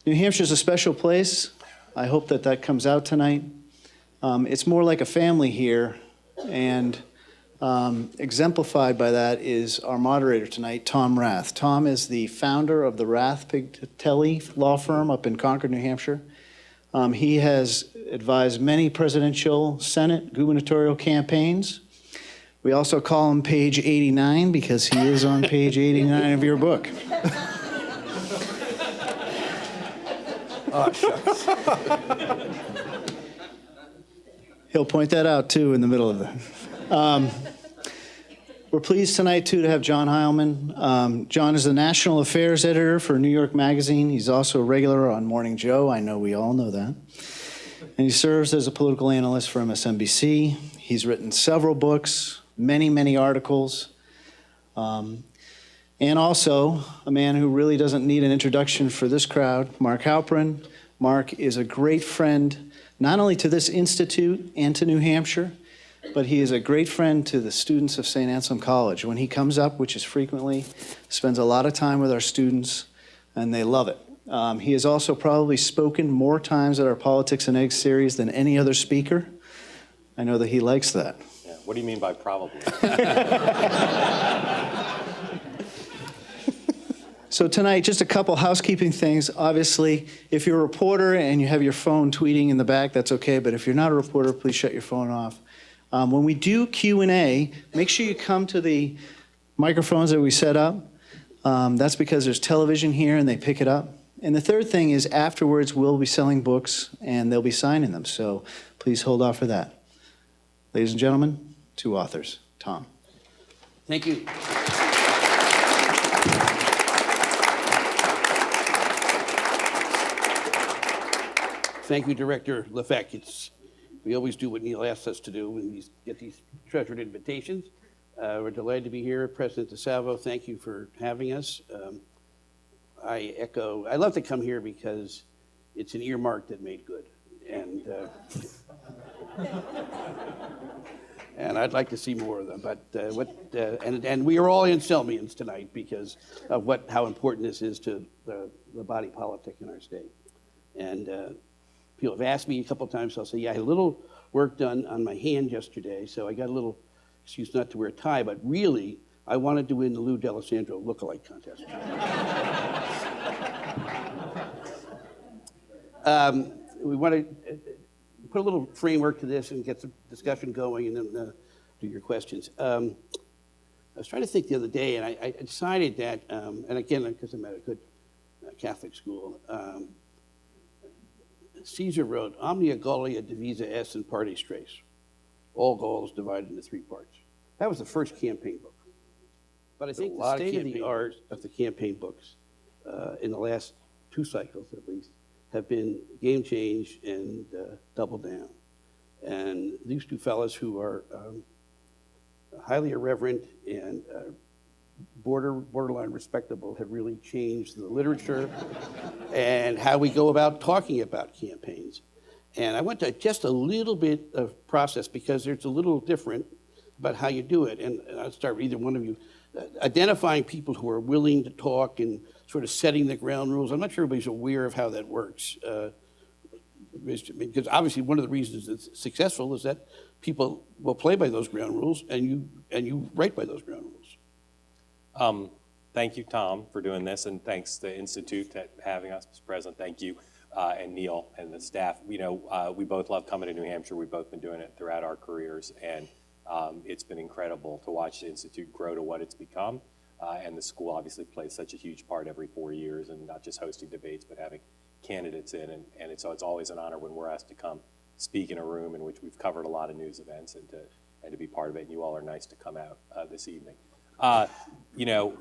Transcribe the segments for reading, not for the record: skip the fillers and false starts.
New Hampshire's a special place. I hope that that comes out tonight. It's more like a family here, and exemplified by that is our moderator tonight, Tom Rath. Tom is the founder of the Rath Pigtelli law firm up in Concord, New Hampshire. He has advised many presidential, Senate, gubernatorial campaigns. We also call him page 89 because he is on page 89 of your book. Oh, shucks. He'll point that out, too, in the middle of the... We're pleased tonight, too, to have John Heilman. John is the National Affairs Editor for New York Magazine. He's also a regular on Morning Joe. I know we all know that. And he serves as a political analyst for MSNBC. He's written several books, many, many articles. And also, a man who really doesn't need an introduction for this crowd, Mark Halperin. Mark is a great friend, not only to this institute and to New Hampshire, but he is a great friend to the students of St. Anselm College. When he comes up, which is frequently, spends a lot of time with our students, and they love it. He has also probably spoken more times at our Politics and Eggs series than any other speaker. I know that he likes that. Yeah, what do you mean by probably? So tonight, just a couple housekeeping things. Obviously, if you're a reporter and you have your phone tweeting in the back, that's okay. But if you're not a reporter, please shut your phone off. When we do Q&A, make sure you come to the microphones that we set up. That's because there's television here and they pick it up. And the third thing is afterwards, we'll be selling books and they'll be signing them. So please hold off for that. Ladies and gentlemen, two authors. Tom. Thank you. Thank you, Director Lefebvre. We always do what Neil asks us to do when we get these treasured invitations. We're delighted to be here. President DeSalvo, thank you for having us. I love to come here because it's an earmark that made good. And and I'd like to see more of them. But and we are all Anselmians tonight because of how important this is to the body politic in our state. And people have asked me a couple of times, so I'll say, yeah, I had a little work done on my hand yesterday, so I got a little excuse not to wear a tie, but really, I wanted to win the Lou D'Alessandro lookalike contest. We want to put a little framework to this and get some discussion going and then do your questions. I was trying to think the other day, and I decided that, and again, because I'm at a good Catholic school, Caesar wrote, Omnia Gallia divisa est in partes tres. All Gaul is divided into three parts. That was the first campaign book. But I think the state of the art of the campaign books in the last two cycles, at least, have been Game Change and Double Down. And these two fellas who are highly irreverent and borderline respectable have really changed the literature and how we go about talking about campaigns. And I went to just a little bit of process because there's a little different about how you do it. And I'll start with either one of you. Identifying people who are willing to talk and sort of setting the ground rules. I'm not sure everybody's aware of how that works. Because obviously one of the reasons it's successful is that people will play by those ground rules and you write by those ground rules. Thank you, Tom, for doing this, and thanks to the Institute for having us, Mr. President. Thank you, and Neil and the staff. You know, we both love coming to New Hampshire. We've both been doing it throughout our careers, and it's been incredible to watch the Institute grow to what it's become. And the school obviously plays such a huge part every 4 years, and not just hosting debates, but having candidates in. And so it's always an honor when we're asked to come speak in a room in which we've covered a lot of news events and to be part of it. And you all are nice to come out this evening. You know,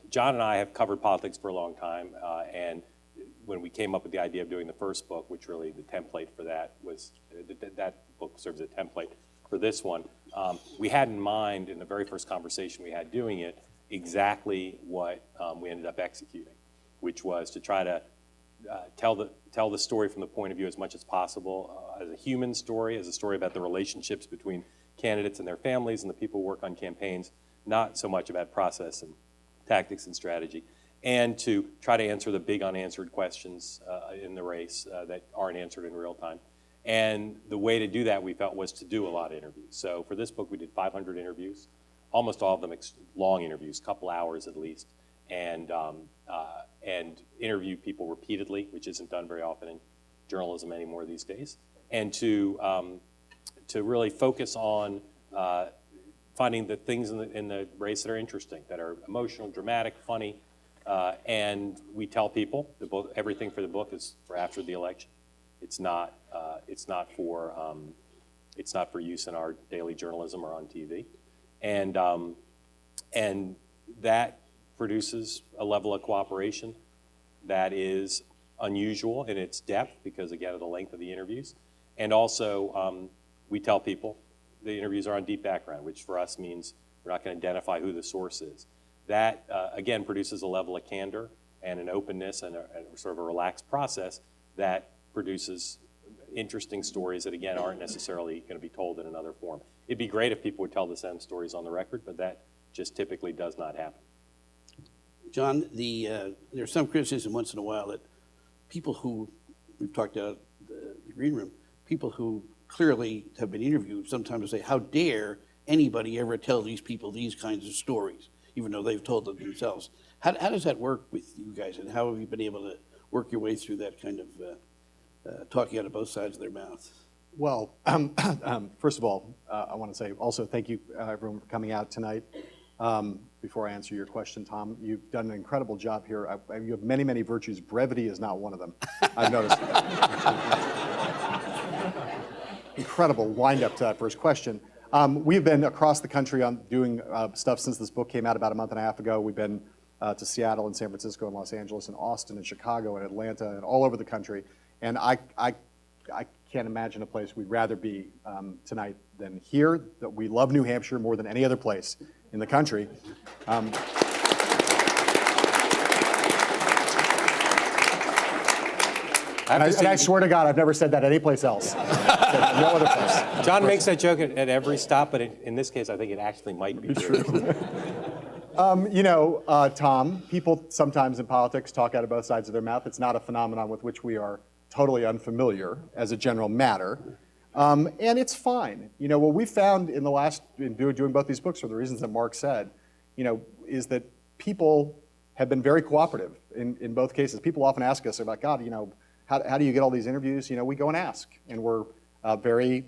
John and I have covered politics for a long time, and when we came up with the idea of doing the first book, which really the template for that was, that book serves as a template for this one, we had in mind in the very first conversation we had doing it exactly what we ended up executing, which was to try to tell the story from the point of view as much as possible, as a human story, as a story about the relationships between candidates and their families and the people who work on campaigns, not so much about process and tactics and strategy. and to try to answer the big unanswered questions in the race that aren't answered in real time. And the way to do that, we felt, was to do a lot of interviews. So for this book, we did 500 interviews, almost all of them long interviews, couple hours at least, and interview people repeatedly, which isn't done very often in journalism anymore these days, and to really focus on finding the things in the race that are interesting, that are emotional, dramatic, funny, and we tell people everything for the book is for after the election. It's not for use in our daily journalism or on TV, and that produces a level of cooperation that is unusual in its depth because, again, of the length of the interviews. And also, we tell people the interviews are on deep background, which for us means we're not going to identify who the source is. That, again, produces a level of candor and an openness and sort of a relaxed process that produces interesting stories that, again, aren't necessarily going to be told in another form. It'd be great if people would tell the same stories on the record, but that just typically does not happen. John, there's some criticism once in a while that people who, we've talked about the green room, people who clearly have been interviewed sometimes say, how dare anybody ever tell these people these kinds of stories, even though they've told them themselves. How does that work with you guys, and how have you been able to work your way through that kind of talking out of both sides of their mouth? Well, first of all, I want to say also thank you, everyone, for coming out tonight. Before I answer your question, Tom, you've done an incredible job here. You have many, many virtues. Brevity is not one of them, I've noticed. Incredible wind-up to that first question. We've been across the country on doing stuff since this book came out about a month and a half ago. We've been to Seattle and San Francisco and Los Angeles and Austin and Chicago and Atlanta and all over the country. And I can't imagine a place we'd rather be tonight than here. That we love New Hampshire more than any other place in the country. And I swear to God, I've never said that any place else. No other place. John makes that joke at every stop, but in this case, I think it actually might be true. Tom, people sometimes in politics talk out of both sides of their mouth. It's not a phenomenon with which we are totally unfamiliar as a general matter. And it's fine. What we found in doing both these books for the reasons that Mark said, is that people have been very cooperative in both cases. People often ask us about, God, how do you get all these interviews? We go and ask, and we're very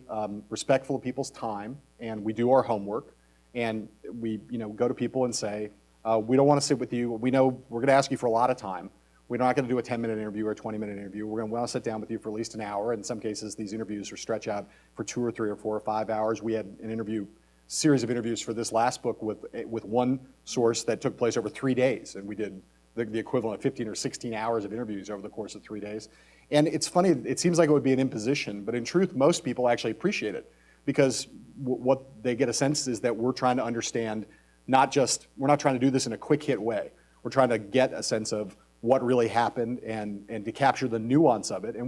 respectful of people's time, and we do our homework, and we go to people and say, we don't want to sit with you. We know we're going to ask you for a lot of time. We're not going to do a 10-minute interview or a 20-minute interview. We're going to want to sit down with you for at least an hour. In some cases, these interviews are stretch out for 2 or 3 or 4 or 5 hours. We had an series of interviews for this last book with one source that took place over 3 days, and we did the equivalent of 15 or 16 hours of interviews over the course of 3 days. And it's funny, it seems like it would be an imposition, but in truth, most people actually appreciate it, because what they get a sense is that we're trying to understand, we're not trying to do this in a quick hit way. We're trying to get a sense of what really happened and to capture the nuance of it. And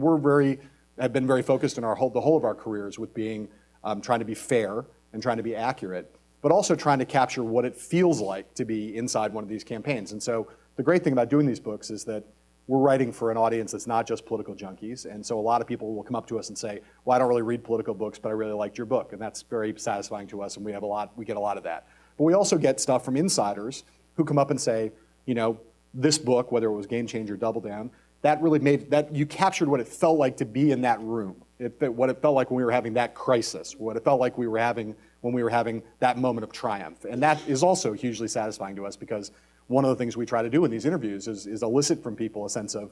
have been very focused in the whole of our careers with trying to be fair and trying to be accurate, but also trying to capture what it feels like to be inside one of these campaigns. And so the great thing about doing these books is that we're writing for an audience that's not just political junkies. And so a lot of people will come up to us and say, well, I don't really read political books, but I really liked your book. And that's very satisfying to us, and we get a lot of that. But we also get stuff from insiders who come up and say, this book, whether it was Game Changer or Double Down, that really you captured what it felt like to be in that room. What it felt like when we were having that crisis, what it felt like we were having when we were having that moment of triumph. And that is also hugely satisfying to us, because one of the things we try to do in these interviews is elicit from people a sense of,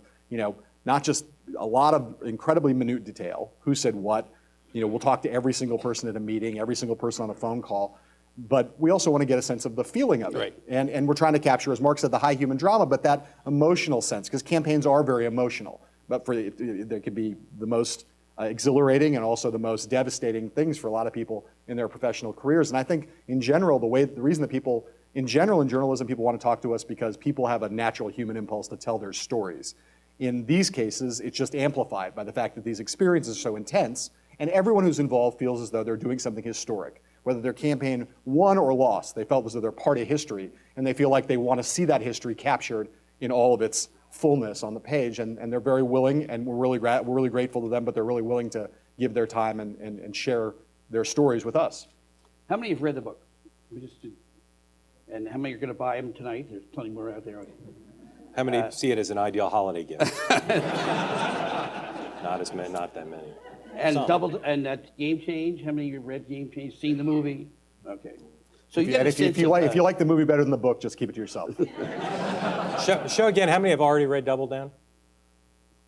not just a lot of incredibly minute detail, who said what, we'll talk to every single person at a meeting, every single person on a phone call, but we also want to get a sense of the feeling of it. Right. And we're trying to capture, as Mark said, the high human drama, but that emotional sense, because campaigns are very emotional. But there could be the most exhilarating and also the most devastating things for a lot of people in their professional careers. And I think in general, the reason that people, in general in journalism, people want to talk to us because people have a natural human impulse to tell their stories. In these cases, it's just amplified by the fact that these experiences are so intense, and everyone who's involved feels as though they're doing something historic. Whether their campaign won or lost, they felt as though they're part of history, and they feel like they want to see that history captured in all of its fullness on the page, and they're very willing, and we're really grateful to them, but they're really willing to give their time and share their stories with us. How many have read the book? And how many are going to buy them tonight? There's plenty more out there. How many see it as an ideal holiday gift? Not as many, not that many. And Some. and that Game Change, how many of you read Game Change, seen the movie? Okay. So And if you like the movie better than the book, just keep it to yourself. Show again, how many have already read Double Down?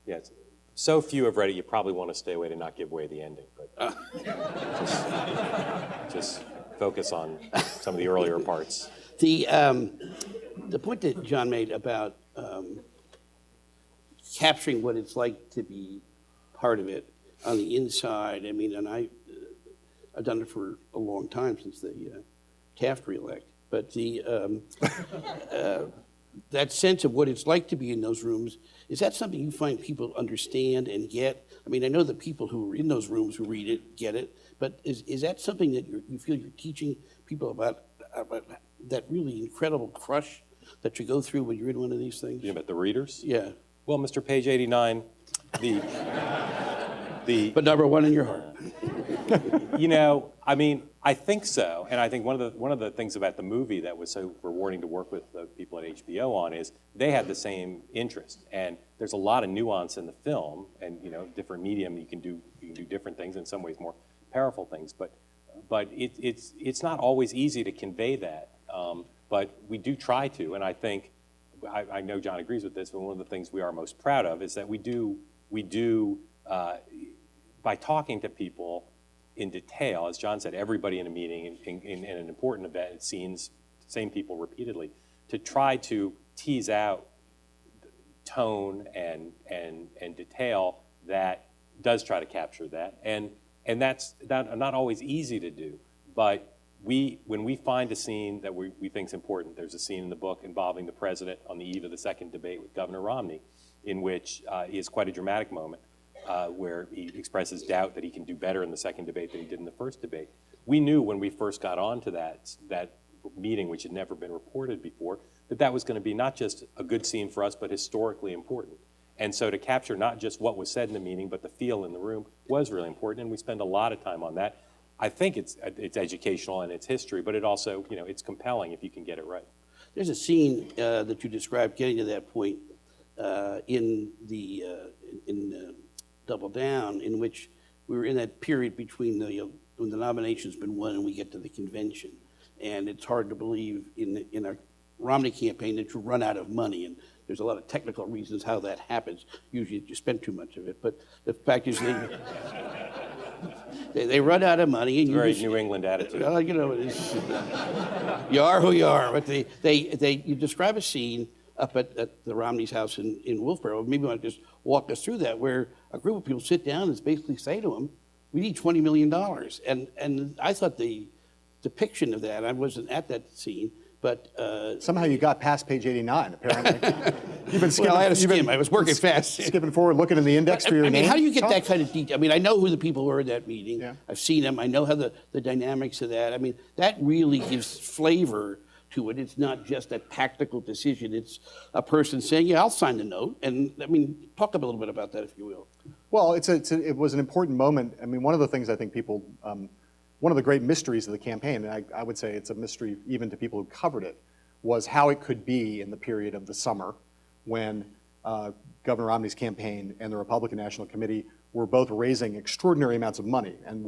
Yes. So few have read it, you probably want to stay away to not give away the ending. But just focus on some of the earlier parts. The point that John made about capturing what it's like to be part of it on the inside, I mean, and I've done it for a long time since the Taft reelect, but that sense of what it's like to be in those rooms, is that something you find people understand and get? I mean, I know the people who are in those rooms who read it get it, but is that something that you feel you're teaching people about that really incredible crush that you go through when you're in one of these things? You know about the readers? Yeah. Well, Mr. Page 89, But number one in your heart. You know, I mean, I think so, and I think one of the things about the movie that was so rewarding to work with the people at HBO on is they had the same interest, and there's a lot of nuance in the film, and you know, different medium you can do different things, in some ways more powerful things, but it's not always easy to convey that, but we do try to, and I think I know John agrees with this, but one of the things we are most proud of is that we do by talking to people in detail, as John said, everybody in a meeting, in an important event, it seems same people repeatedly, to try to tease out tone and detail that does try to capture that, and that's not always easy to do, but when we find a scene that we think is important, there's a scene in the book involving the president on the eve of the second debate with Governor Romney, in which is quite a dramatic moment, where he expresses doubt that he can do better in the second debate than he did in the first debate. We knew when we first got on to that meeting, which had never been reported before, that was going to be not just a good scene for us, but historically important. And so to capture not just what was said in the meeting, but the feel in the room was really important, and we spend a lot of time on that. I think it's educational and it's history, but it also, you know, it's compelling if you can get it right. There's a scene that you described getting to that point in Double Down, in which we were in that period between when the nomination's been won and we get to the convention, and it's hard to believe in a Romney campaign that you run out of money, and there's a lot of technical reasons how that happens. Usually you spend too much of it, but the fact is they run out of money, and Very New England attitude. You know, you are who you are. But you describe a scene up at the Romney's house in Wolfboro. Maybe you want to just walk us through that, where a group of people sit down and basically say to him, "We need $20 million." And I thought the depiction of that, I wasn't at that scene, but somehow you got past page 89. Apparently, you've been skipping. Well, I had a skim. I was working fast. Skipping forward, looking in the index for your name. I mean, how do you get that kind of detail? I mean, I know who the people were at that meeting. Yeah. I've seen them. I know how the dynamics of that. I mean, that really gives flavor to it. It's not just a tactical decision. It's a person saying, "Yeah, I'll sign the note." And I mean, talk a little bit about that, if you will. Well, it was an important moment. I mean, one of the things I think people, one of the great mysteries of the campaign, and I would say it's a mystery even to people who covered it, was how it could be in the period of the summer when Governor Romney's campaign and the Republican National Committee were both raising extraordinary amounts of money, and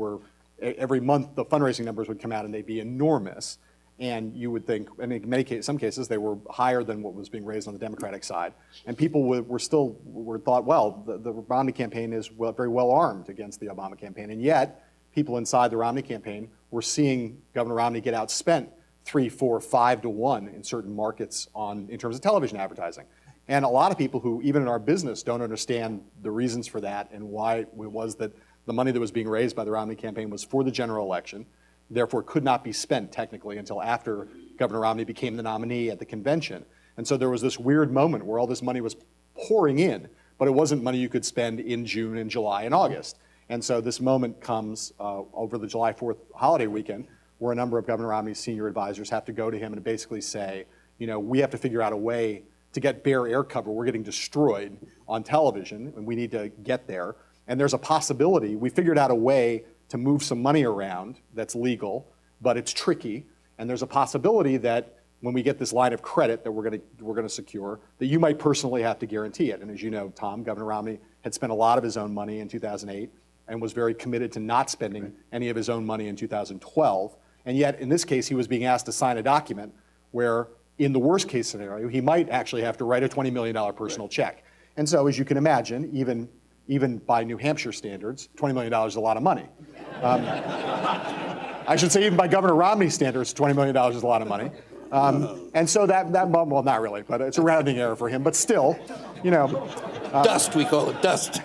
every month the fundraising numbers would come out and they'd be enormous. And you would think, and in some cases, they were higher than what was being raised on the Democratic side. And people were thought, well, the Romney campaign is very well armed against the Obama campaign. And yet, people inside the Romney campaign were seeing Governor Romney get outspent 3, 4, 5 to 1 in certain markets in terms of television advertising. And a lot of people who, even in our business, don't understand the reasons for that and why it was that the money that was being raised by the Romney campaign was for the general election, therefore could not be spent technically until after Governor Romney became the nominee at the convention. And so there was this weird moment where all this money was pouring in, but it wasn't money you could spend in June and July and August. And so this moment comes over the July 4th holiday weekend, where a number of Governor Romney's senior advisors have to go to him and basically say, you know, we have to figure out a way to get bare air cover. We're getting destroyed on television, and we need to get there. And there's a possibility, we figured out a way to move some money around that's legal, but it's tricky. And there's a possibility that when we get this line of credit that we're going to secure, that you might personally have to guarantee it. And as you know, Tom, Governor Romney had spent a lot of his own money in 2008 and was very committed to not spending any of his own money in 2012. And yet, in this case, he was being asked to sign a document where, in the worst case scenario, he might actually have to write a $20 million personal check. And so, as you can imagine, even by New Hampshire standards, $20 million is a lot of money. I should say even by Governor Romney's standards, $20 million is a lot of money. And so well, not really, but it's a rounding error for him. But still, you know. Dust, we call it dust.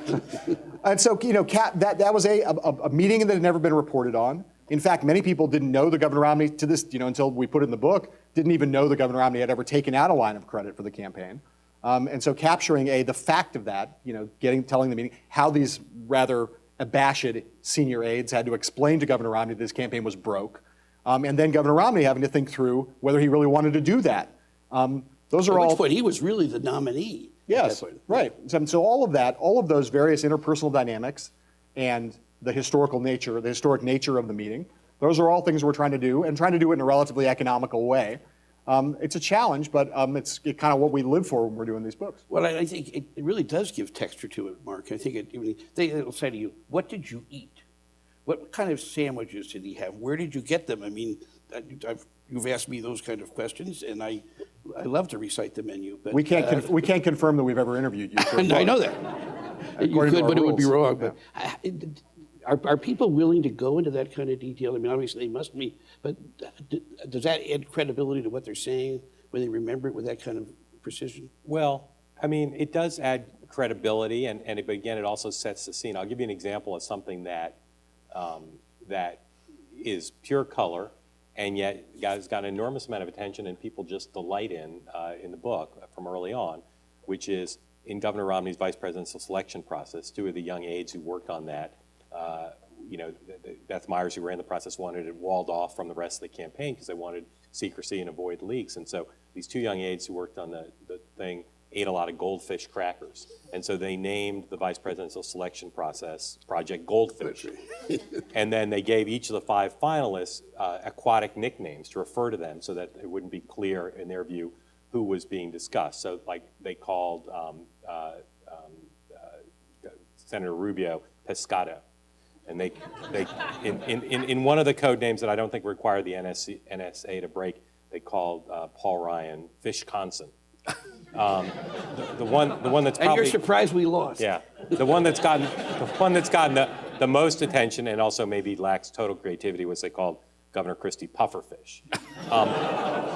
And so, you know, that was a meeting that had never been reported on. In fact, many people didn't know that Governor Romney, to this, you know, until we put it in the book, didn't even know that Governor Romney had ever taken out a line of credit for the campaign. And so capturing the fact of that, you know, telling the meeting how these rather abashed senior aides had to explain to Governor Romney that this campaign was broke, and then Governor Romney having to think through whether he really wanted to do that. Those are all. At which point he was really the nominee. Yes, right. So all of that, all of those various interpersonal dynamics, and the historic nature of the meeting, those are all things we're trying to do, and trying to do it in a relatively economical way. It's a challenge, but it's kind of what we live for when we're doing these books. Well, I think it really does give texture to it, Mark. I think they'll say to you, what did you eat? What kind of sandwiches did he have? Where did you get them? I mean, you've asked me those kind of questions, and I love to recite the menu. But we can't confirm that we've ever interviewed you. I know that. You could, but it would be wrong. Yeah. But are people willing to go into that kind of detail? I mean, obviously they must be, but does that add credibility to what they're saying when they remember it with that kind of precision? Well, I mean, it does add credibility, but again, it also sets the scene. I'll give you an example of something that is pure color, and yet has got an enormous amount of attention, and people just delight in the book from early on, which is in Governor Romney's vice presidential selection process. Two of the young aides who worked on that, you know, Beth Myers, who ran the process, wanted it walled off from the rest of the campaign because they wanted secrecy and avoid leaks. And so these two young aides who worked on the thing ate a lot of goldfish crackers. And so they named the vice presidential selection process Project Goldfish. And then they gave each of the 5 finalists aquatic nicknames to refer to them so that it wouldn't be clear, in their view, who was being discussed. So, like, they called Senator Rubio Pescado. And they in one of the code names that I don't think required the NSA to break, they called Paul Ryan Fishconsin. The one that's probably, and you're surprised we lost. Yeah, the one that's gotten the most attention and also maybe lacks total creativity was they called Governor Christie Pufferfish.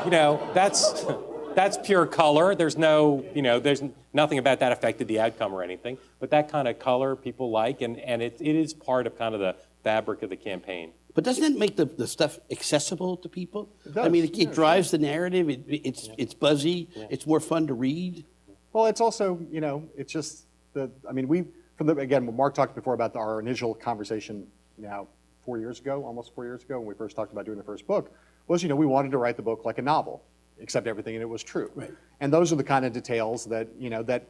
You know, that's pure color. There's nothing about that affected the outcome or anything. But that kind of color people like, and it is part of kind of the fabric of the campaign. But doesn't that make the stuff accessible to people? It does. I mean, it drives the narrative. It's buzzy. Yeah. It's more fun to read. Well, it's also, you know, it's just again, when Mark talked before about our initial conversation now almost 4 years ago, when we first talked about doing the first book, was, you know, we wanted to write the book like a novel, except everything in it was true. Right. And those are the kind of details that, you know, that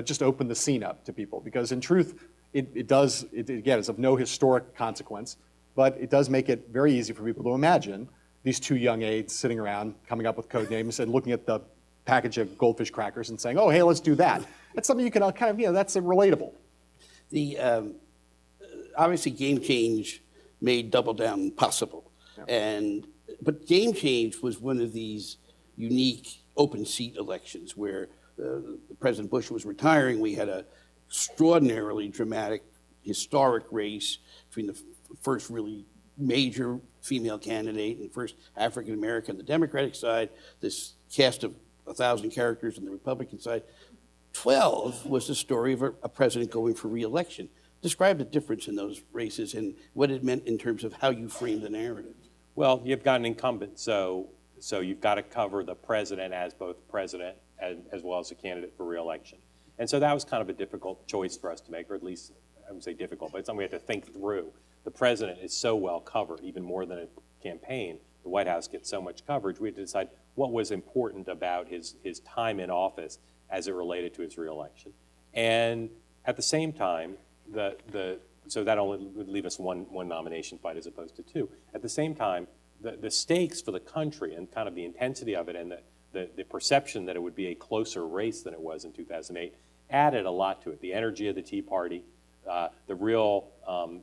just open the scene up to people. Because in truth, again, it's of no historic consequence, but it does make it very easy for people to imagine these two young aides sitting around, coming up with code names and looking at the package of goldfish crackers and saying, oh, hey, let's do that. That's something you can kind of, you know, that's relatable. The obviously Game Change made Double Down possible. Yeah. But Game Change was one of these unique open seat elections where President Bush was retiring. We had an extraordinarily dramatic, historic race between the first really major female candidate and first African American on the Democratic side, this cast of 1,000 characters on the Republican side. 12 was the story of a president going for re-election. Describe the difference in those races and what it meant in terms of how you frame the narrative. Well, you've got an incumbent, so you've got to cover the president as both president as well as a candidate for re-election. And so that was kind of a difficult choice for us to make, or at least, I would say difficult, but it's something we had to think through. The president is so well covered, even more than a campaign, the White House get so much coverage, we had to decide what was important about his time in office as it related to his reelection. And at the same time, so that only would leave us one nomination fight as opposed to two. At the same time, the stakes for the country and kind of the intensity of it and the perception that it would be a closer race than it was in 2008 added a lot to it. The energy of the Tea Party, the real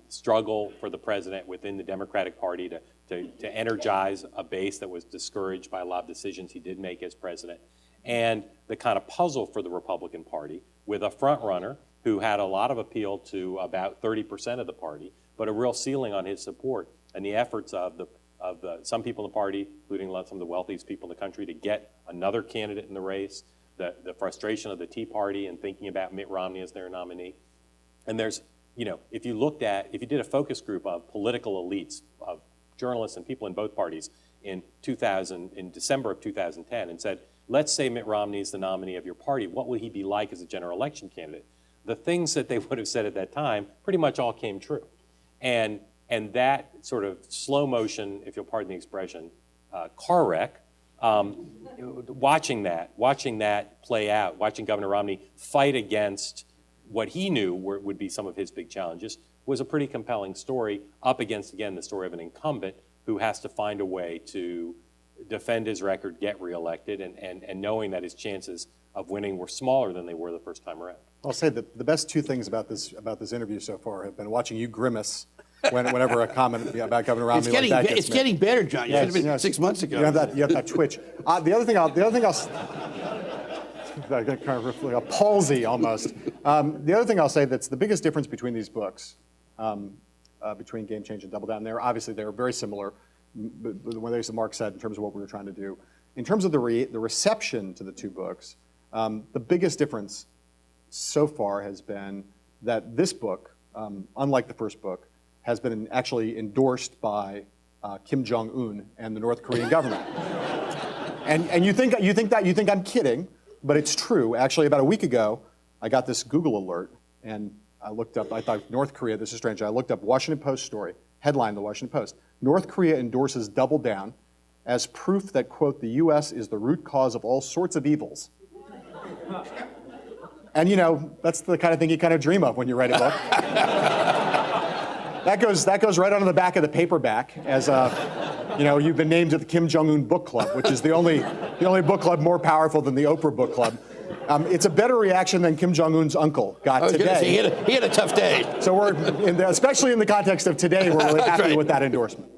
struggle for the president within the Democratic Party to energize a base that was discouraged by a lot of decisions he did make as president, and the kind of puzzle for the Republican Party with a front runner who had a lot of appeal to about 30% of the party, but a real ceiling on his support, and the efforts of some people in the party, including some of the wealthiest people in the country, to get another candidate in the race, the frustration of the Tea Party and thinking about Mitt Romney as their nominee. And there's, if you did a focus group of political elites, of journalists and people in both parties in December of 2010 and said, let's say Mitt Romney is the nominee of your party, what will he be like as a general election candidate? The things that they would have said at that time pretty much all came true. And that sort of slow motion, if you'll pardon the expression, car wreck, watching that play out, watching Governor Romney fight against what he knew would be some of his big challenges, was a pretty compelling story, up against, again, the story of an incumbent who has to find a way to defend his record, get reelected, and knowing that his chances of winning were smaller than they were the first time around. I'll say that the best two things about this interview so far have been watching you grimace whenever a comment about Governor Romney like that gets It's getting better, John. You should have been 6 months ago. You have that twitch. The other thing I'll kind of like a palsy almost. The other thing I'll say that's the biggest difference between these books, between Game Change and Double Down, they're very similar. One of the Mark said in terms of what we were trying to do. In terms of the reception to the two books, the biggest difference so far has been that this book, unlike the first book, has been actually endorsed by Kim Jong-un and the North Korean government. And you think I'm kidding, but it's true. Actually, about a week ago, I got this Google alert, and I looked up. I thought North Korea. This is strange. I looked up Washington Post story headline, the Washington Post. North Korea endorses Double Down as proof that, quote, the U.S. is the root cause of all sorts of evils. And that's the kind of thing you kind of dream of when you write a book. That goes right onto the back of the paperback as you've been named to the Kim Jong-un Book Club, which is the only book club more powerful than the Oprah Book Club. It's a better reaction than Kim Jong-un's uncle got today. He had a tough day. So especially in the context of today, we're really happy with that endorsement.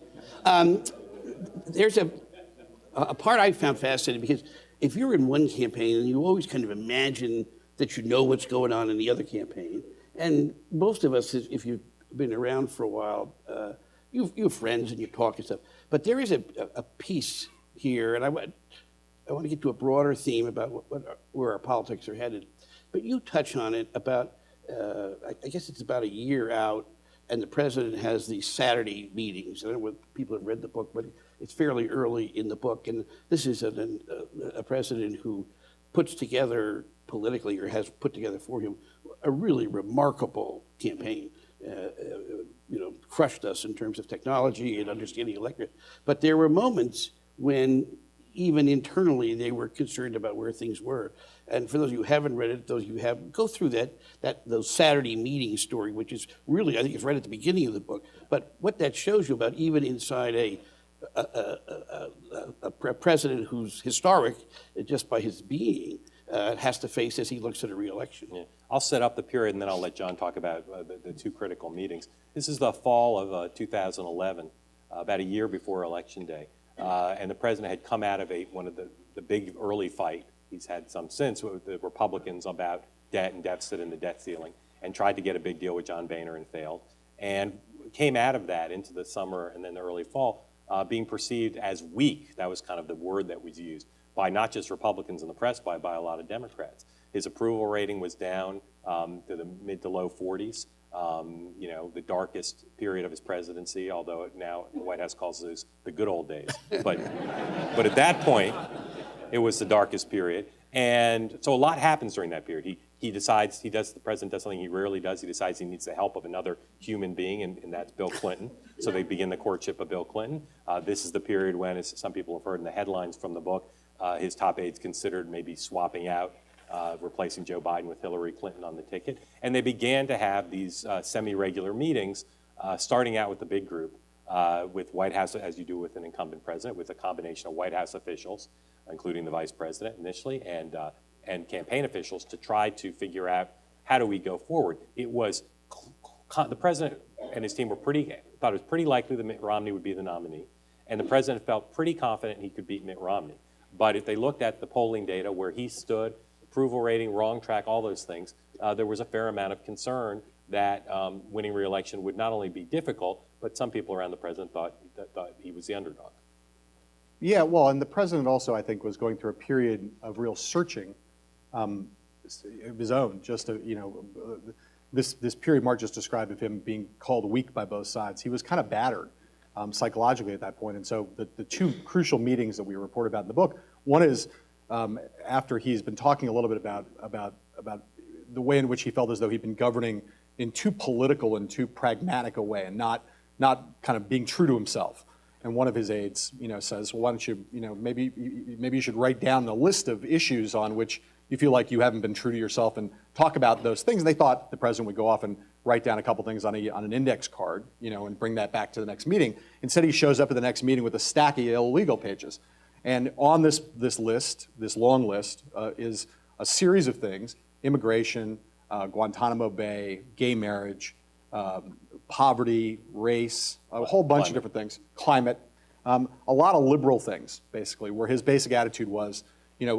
There's a part I found fascinating, because if you're in one campaign, you always kind of imagine that you know what's going on in the other campaign. And most of us, if you've been around for a while, you have friends and you talk and stuff. But there is a piece here, and I want to get to a broader theme about where our politics are headed. But you touch on it about, I guess it's about a year out, and the president has these Saturday meetings. I don't know if people have read the book, but it's fairly early in the book. And this is a president who puts together politically, or has put together for him, a really remarkable campaign. Crushed us in terms of technology and understanding electorate. But there were moments when even internally they were concerned about where things were. And for those of you who haven't read it, those of you who have, go through those Saturday meeting story, which is really, I think it's right at the beginning of the book. But what that shows you about even inside a president who's historic just by his being, has to face as he looks at a re-election. Yeah. I'll set up the period, and then I'll let John talk about the two critical meetings. This is the fall of 2011, about a year before Election Day. And the president had come out of one of the big early fight he's had some since with the Republicans about debt and deficit and the debt ceiling, and tried to get a big deal with John Boehner and failed. And came out of that into the summer and then the early fall, being perceived as weak. That was kind of the word that was used by not just Republicans in the press, by a lot of Democrats. His approval rating was down to the mid to low 40s. The darkest period of his presidency, although now the White House calls those the good old days. But at that point, it was the darkest period. And so a lot happens during that period. the president does something he rarely does. He decides he needs the help of another human being, and that's Bill Clinton. So they begin the courtship of Bill Clinton. This is the period when, as some people have heard in the headlines from the book, his top aides considered maybe swapping out, replacing Joe Biden with Hillary Clinton on the ticket. And they began to have these semi-regular meetings, starting out with the big group, with White House, as you do with an incumbent president, with a combination of White House officials, including the vice president initially, and campaign officials to try to figure out how do we go forward. It was, the president and his team thought it was pretty likely that Mitt Romney would be the nominee. And the president felt pretty confident he could beat Mitt Romney. But if they looked at the polling data where he stood, approval rating, wrong track, all those things, there was a fair amount of concern that winning re-election would not only be difficult, but some people around the president thought he was the underdog. Yeah, well, and the president also, I think, was going through a period of real searching of his own. Just to, this period Mark just described of him being called weak by both sides. He was kind of battered psychologically at that point. And so the two crucial meetings that we report about in the book, one is after he's been talking a little bit about the way in which he felt as though he'd been governing in too political and too pragmatic a way, and not kind of being true to himself. And one of his aides, says, well, why don't you, maybe you should write down the list of issues on which you feel like you haven't been true to yourself and talk about those things. And they thought the president would go off and write down a couple things on an index card, and bring that back to the next meeting. Instead, he shows up at the next meeting with a stack of illegal pages. And on this list, this long list, is a series of things: immigration, Guantanamo Bay, gay marriage, poverty, race, a whole bunch of different things, climate, a lot of liberal things, basically, where his basic attitude was,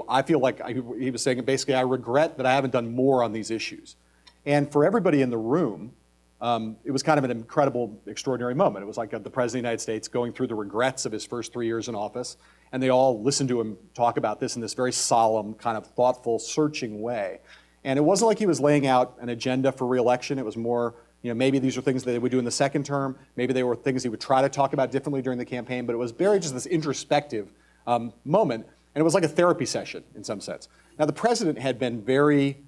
I feel like, he was saying, basically, I regret that I haven't done more on these issues. And for everybody in the room, it was kind of an incredible, extraordinary moment. It was like the President of the United States going through the regrets of his first 3 years in office, and they all listened to him talk about this in this very solemn, kind of thoughtful, searching way. And it wasn't like he was laying out an agenda for re-election. It was more, maybe these are things that they would do in the second term. Maybe they were things he would try to talk about differently during the campaign. But it was very just this introspective moment. And it was like a therapy session in some sense. Now, the president had been very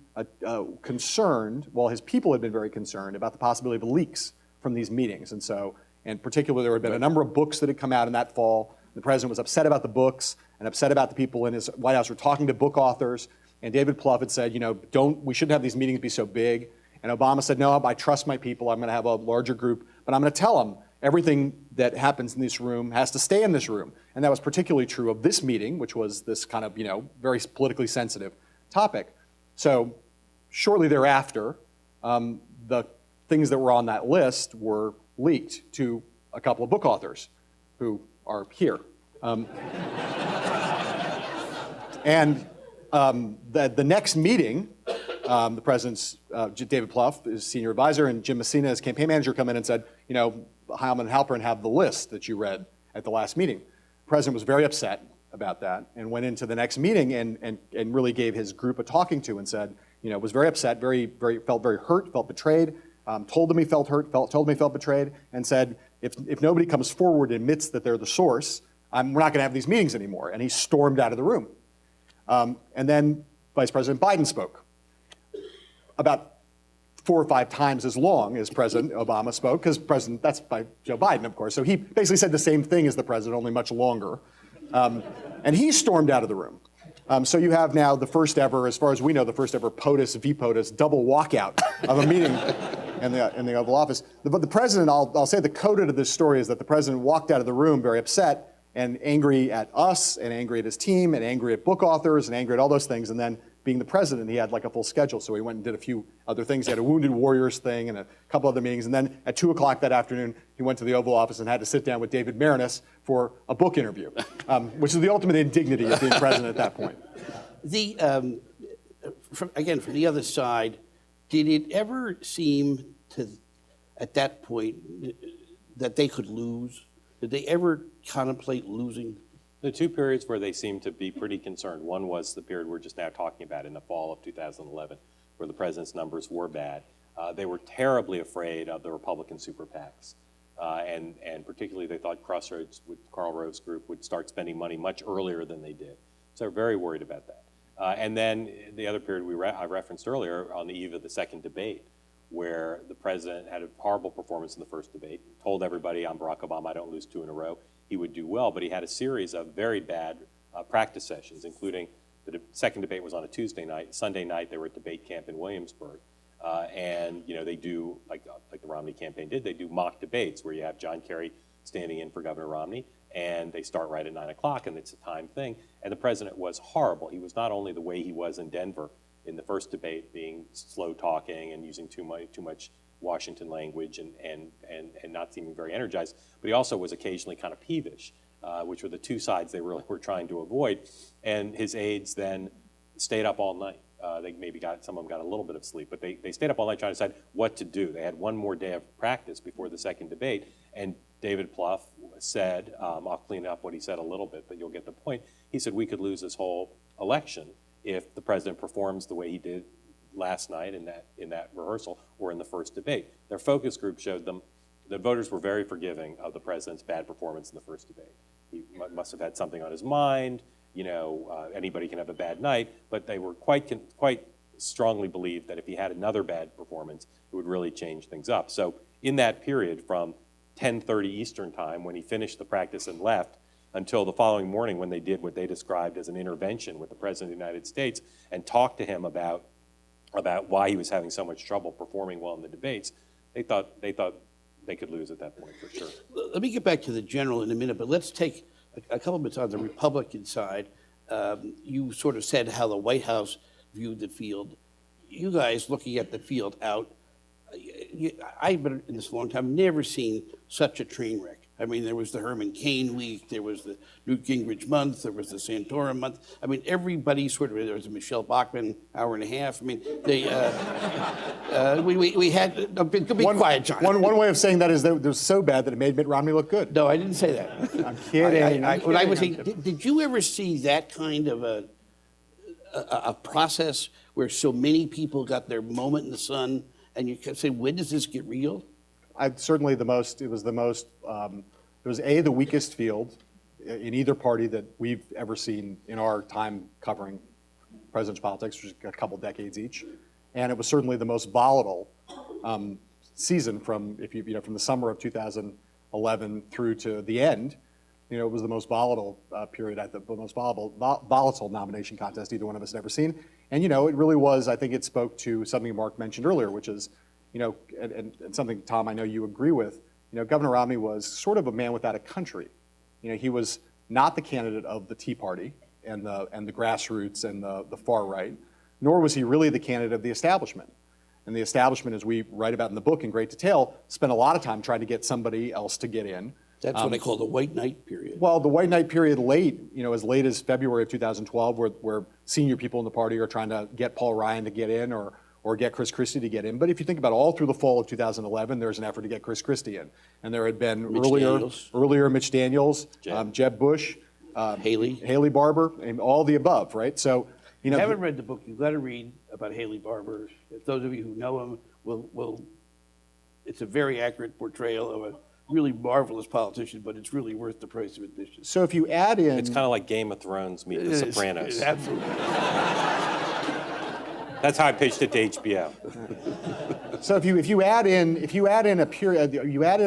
concerned, well, his people had been very concerned about the possibility of leaks from these meetings. And so, in particular, there had been a number of books that had come out in that fall. The president was upset about the books and upset about the people in his White House who were talking to book authors. And David Plouffe had said, we shouldn't have these meetings be so big. And Obama said, no, I trust my people. I'm going to have a larger group. But I'm going to tell them everything that happens in this room has to stay in this room. And that was particularly true of this meeting, which was this kind of, very politically sensitive topic. So shortly thereafter, the things that were on that list were leaked to a couple of book authors who are here. And the next meeting, the president's, David Plouffe, his senior advisor, and Jim Messina, his campaign manager, come in and said, Heilman and Halperin have the list that you read at the last meeting. The president was very upset about that and went into the next meeting and really gave his group a talking to and said, was very upset, felt very hurt, felt betrayed, told him he felt hurt, told him he felt betrayed, and said, if nobody comes forward and admits that they're the source, we're not going to have these meetings anymore. And he stormed out of the room. And then Vice President Biden spoke. About 4 or 5 times as long as President Obama spoke, because that's by Joe Biden, of course. So he basically said the same thing as the president, only much longer. And he stormed out of the room. So you have now the first ever, as far as we know, the first ever POTUS v. POTUS double walkout of a meeting in the Oval Office. But the president, I'll say the coda to this story is that the president walked out of the room very upset and angry at us and angry at his team and angry at book authors and angry at all those things. And then being the president, he had like a full schedule. So he went and did a few other things. He had a Wounded Warriors thing and a couple other meetings. And then at 2 o'clock that afternoon, he went to the Oval Office and had to sit down with David Marinus for a book interview, which is the ultimate indignity of being president at that point. Again, from the other side, did it ever seem at that point that they could lose? Did they ever contemplate losing? The two periods where they seemed to be pretty concerned. One was the period we're just now talking about in the fall of 2011, where the president's numbers were bad. They were terribly afraid of the Republican super PACs. And particularly they thought Crossroads with Karl Rove's group would start spending money much earlier than they did. So they're very worried about that. And then the other period I referenced earlier on the eve of the second debate, where the president had a horrible performance in the first debate, told everybody, I'm Barack Obama, I don't lose 2 in a row, he would do well, but he had a series of very bad practice sessions, including the second debate was on a Tuesday night. Sunday night, they were at debate camp in Williamsburg. And they do, like the Romney campaign did, they do mock debates where you have John Kerry standing in for Governor Romney, and they start right at 9 o'clock, and it's a timed thing. And the president was horrible. He was not only the way he was in Denver in the first debate, being slow talking and using too much Washington language and not seeming very energized, but he also was occasionally kind of peevish, which were the two sides they really were trying to avoid. And his aides then stayed up all night. They maybe some of them got a little bit of sleep, but they stayed up all night trying to decide what to do. They had one more day of practice before the second debate, and David Plouffe said, I'll clean up what he said a little bit, but you'll get the point. He said we could lose this whole election if the president performs the way he did last night in that rehearsal or in the first debate. Their focus group showed them that voters were very forgiving of the president's bad performance in the first debate. He must have had something on his mind. Anybody can have a bad night, but they were quite strongly believed that if he had another bad performance, it would really change things up. So in that period from 10:30 Eastern time, when he finished the practice and left, until the following morning when they did what they described as an intervention with the President of the United States and talked to him about why he was having so much trouble performing well in the debates, they thought they could lose at that point for sure. Let me get back to the general in a minute, but let's take a couple minutes on the Republican side. You sort of said how the White House viewed the field. You guys looking at the field out, I've been in this a long time, never seen such a train wreck. I mean, there was the Herman Cain week, there was the Newt Gingrich month, there was the Santorum month. I mean, everybody sort of, there was a Michelle Bachmann hour and a half. I mean, we had, be quiet, John. One way of saying that is that it was so bad that it made Mitt Romney look good. No, I didn't say that. I'm kidding. When I was saying, did you ever see that kind of a process where so many people got their moment in the sun and you kept saying, when does this get real? It was the weakest field in either party that we've ever seen in our time covering presidential politics, which is a couple decades each. And it was certainly the most volatile season from the summer of 2011 through to the end. It was the most volatile period, the most volatile nomination contest either one of us had ever seen. And it really was, I think it spoke to something Mark mentioned earlier, which is, and something, Tom, I know you agree with, Governor Romney was sort of a man without a country. He was not the candidate of the Tea Party and the grassroots and the far right, nor was he really the candidate of the establishment. And the establishment, as we write about in the book in great detail, spent a lot of time trying to get somebody else to get in. That's what I call the white knight period. Well, the white knight period as late as February of 2012, where senior people in the party are trying to get Paul Ryan to get in or get Chris Christie to get in. But if you think about all through the fall of 2011, there was an effort to get Chris Christie in. And there had been earlier Mitch Daniels, Jeb Bush, Haley Barbour, and all the above, right? So, If you haven't read the book, you've got to read about Haley Barbour. If those of you who know him will it's a very accurate portrayal of a really marvelous politician, but it's really worth the price of admission. So if you add in... It's kind of like Game of Thrones meet The Sopranos. Absolutely. That's how I pitched it to HBO. So if you add in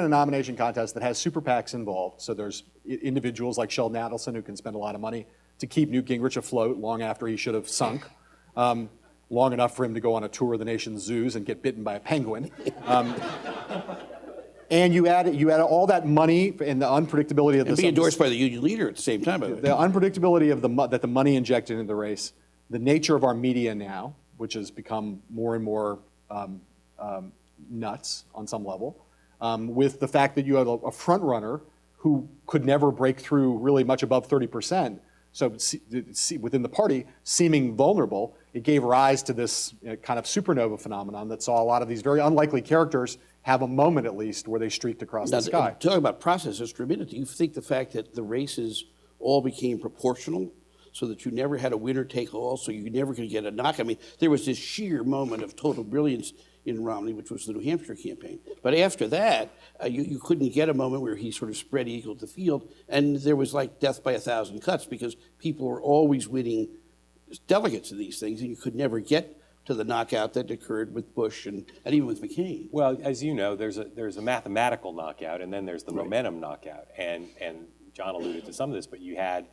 a nomination contest that has super PACs involved, so there's individuals like Sheldon Adelson who can spend a lot of money to keep Newt Gingrich afloat long after he should have sunk, long enough for him to go on a tour of the nation's zoos and get bitten by a penguin. And you add all that money and the unpredictability of and be endorsed by the union leader at the same time. By the way, the unpredictability of that the money injected into the race, the nature of our media now, which has become more and more nuts on some level, with the fact that you had a front runner who could never break through really much above 30%. So within the party, seeming vulnerable, it gave rise to this kind of supernova phenomenon that saw a lot of these very unlikely characters have a moment at least where they streaked across the sky. Talking about processes for a minute, do you think the fact that the races all became proportional so that you never had a winner take all, so you never could get a knock? I mean, there was this sheer moment of total brilliance in Romney, which was the New Hampshire campaign. But after that, you couldn't get a moment where he sort of spread eagled the field, and there was like death by 1,000 cuts because people were always winning delegates in these things, and you could never get to the knockout that occurred with Bush and even with McCain. Well, as you know, there's a mathematical knockout, and then there's the momentum knockout. And John alluded to some of this, but you had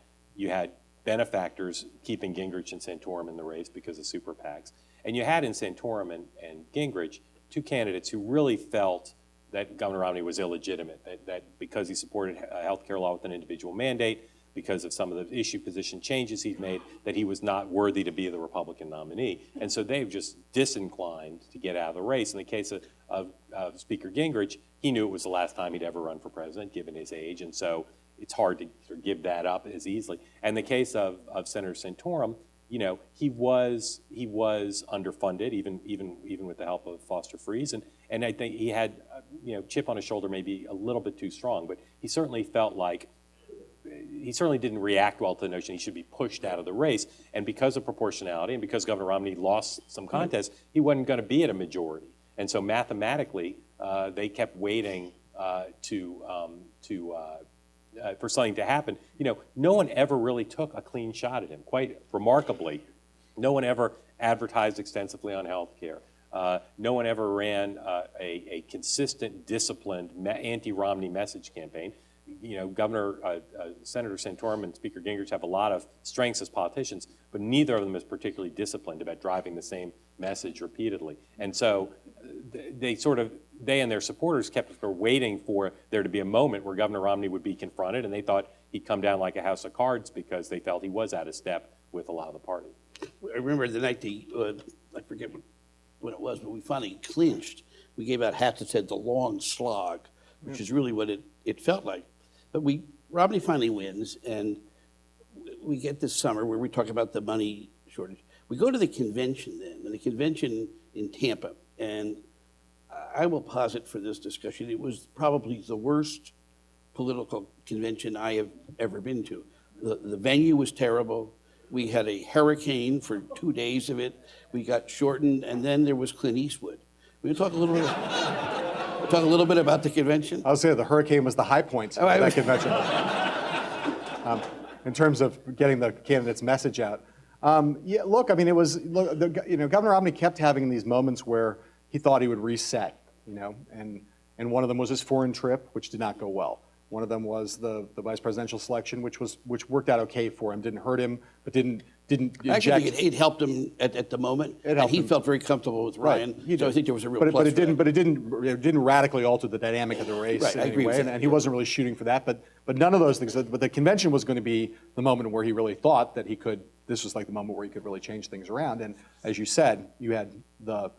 benefactors keeping Gingrich and Santorum in the race because of super PACs. And you had in Santorum and Gingrich two candidates who really felt that Governor Romney was illegitimate, that because he supported a health care law with an individual mandate, because of some of the issue position changes he'd made, that he was not worthy to be the Republican nominee. And so they've just disinclined to get out of the race. In the case of Speaker Gingrich, he knew it was the last time he'd ever run for president, given his age, and so it's hard to sort of give that up as easily. And the case of Senator Santorum, you know, he was underfunded, even with the help of Foster Freeze, and I think he had, you know, chip on his shoulder maybe a little bit too strong, but he certainly felt like, he certainly didn't react well to the notion he should be pushed out of the race. And because of proportionality and because Governor Romney lost some contests, he wasn't going to be at a majority. And so mathematically, they kept waiting for something to happen. You know, no one ever really took a clean shot at him. Quite remarkably, no one ever advertised extensively on health care. No one ever ran a consistent, disciplined anti-Romney message campaign. You know, Senator Santorum and Speaker Gingrich have a lot of strengths as politicians, but neither of them is particularly disciplined about driving the same message repeatedly. And so they and their supporters kept waiting for there to be a moment where Governor Romney would be confronted, and they thought he'd come down like a house of cards because they felt he was out of step with a lot of the party. I remember the night I forget when it was, but we finally clinched. We gave out hats that said the long slog, which is really what it felt like. But Romney finally wins, and we get this summer where we talk about the money shortage. We go to the convention then, and the convention in Tampa, and I will posit for this discussion, it was probably the worst political convention I have ever been to. The venue was terrible. We had a hurricane for 2 days of it. We got shortened, and then there was Clint Eastwood. We'll talk a little bit about the convention. I would say the hurricane was the high point of that convention. In terms of getting the candidate's message out. Yeah, look, I mean, Governor Romney kept having these moments where he thought he would reset, you know, and one of them was his foreign trip, which did not go well. One of them was the vice presidential selection, which worked out okay for him, didn't hurt him, but didn't inject. Actually, it helped him at the moment. He felt very comfortable with Ryan. Right. So I think there was a real plus. But it didn't radically alter the dynamic of the race. Right, in I any agree way, with that. and he wasn't really shooting for that. But none of those things. But the convention was going to be the moment where he really thought that he could. This was like the moment where he could really change things around. And as you said, you had the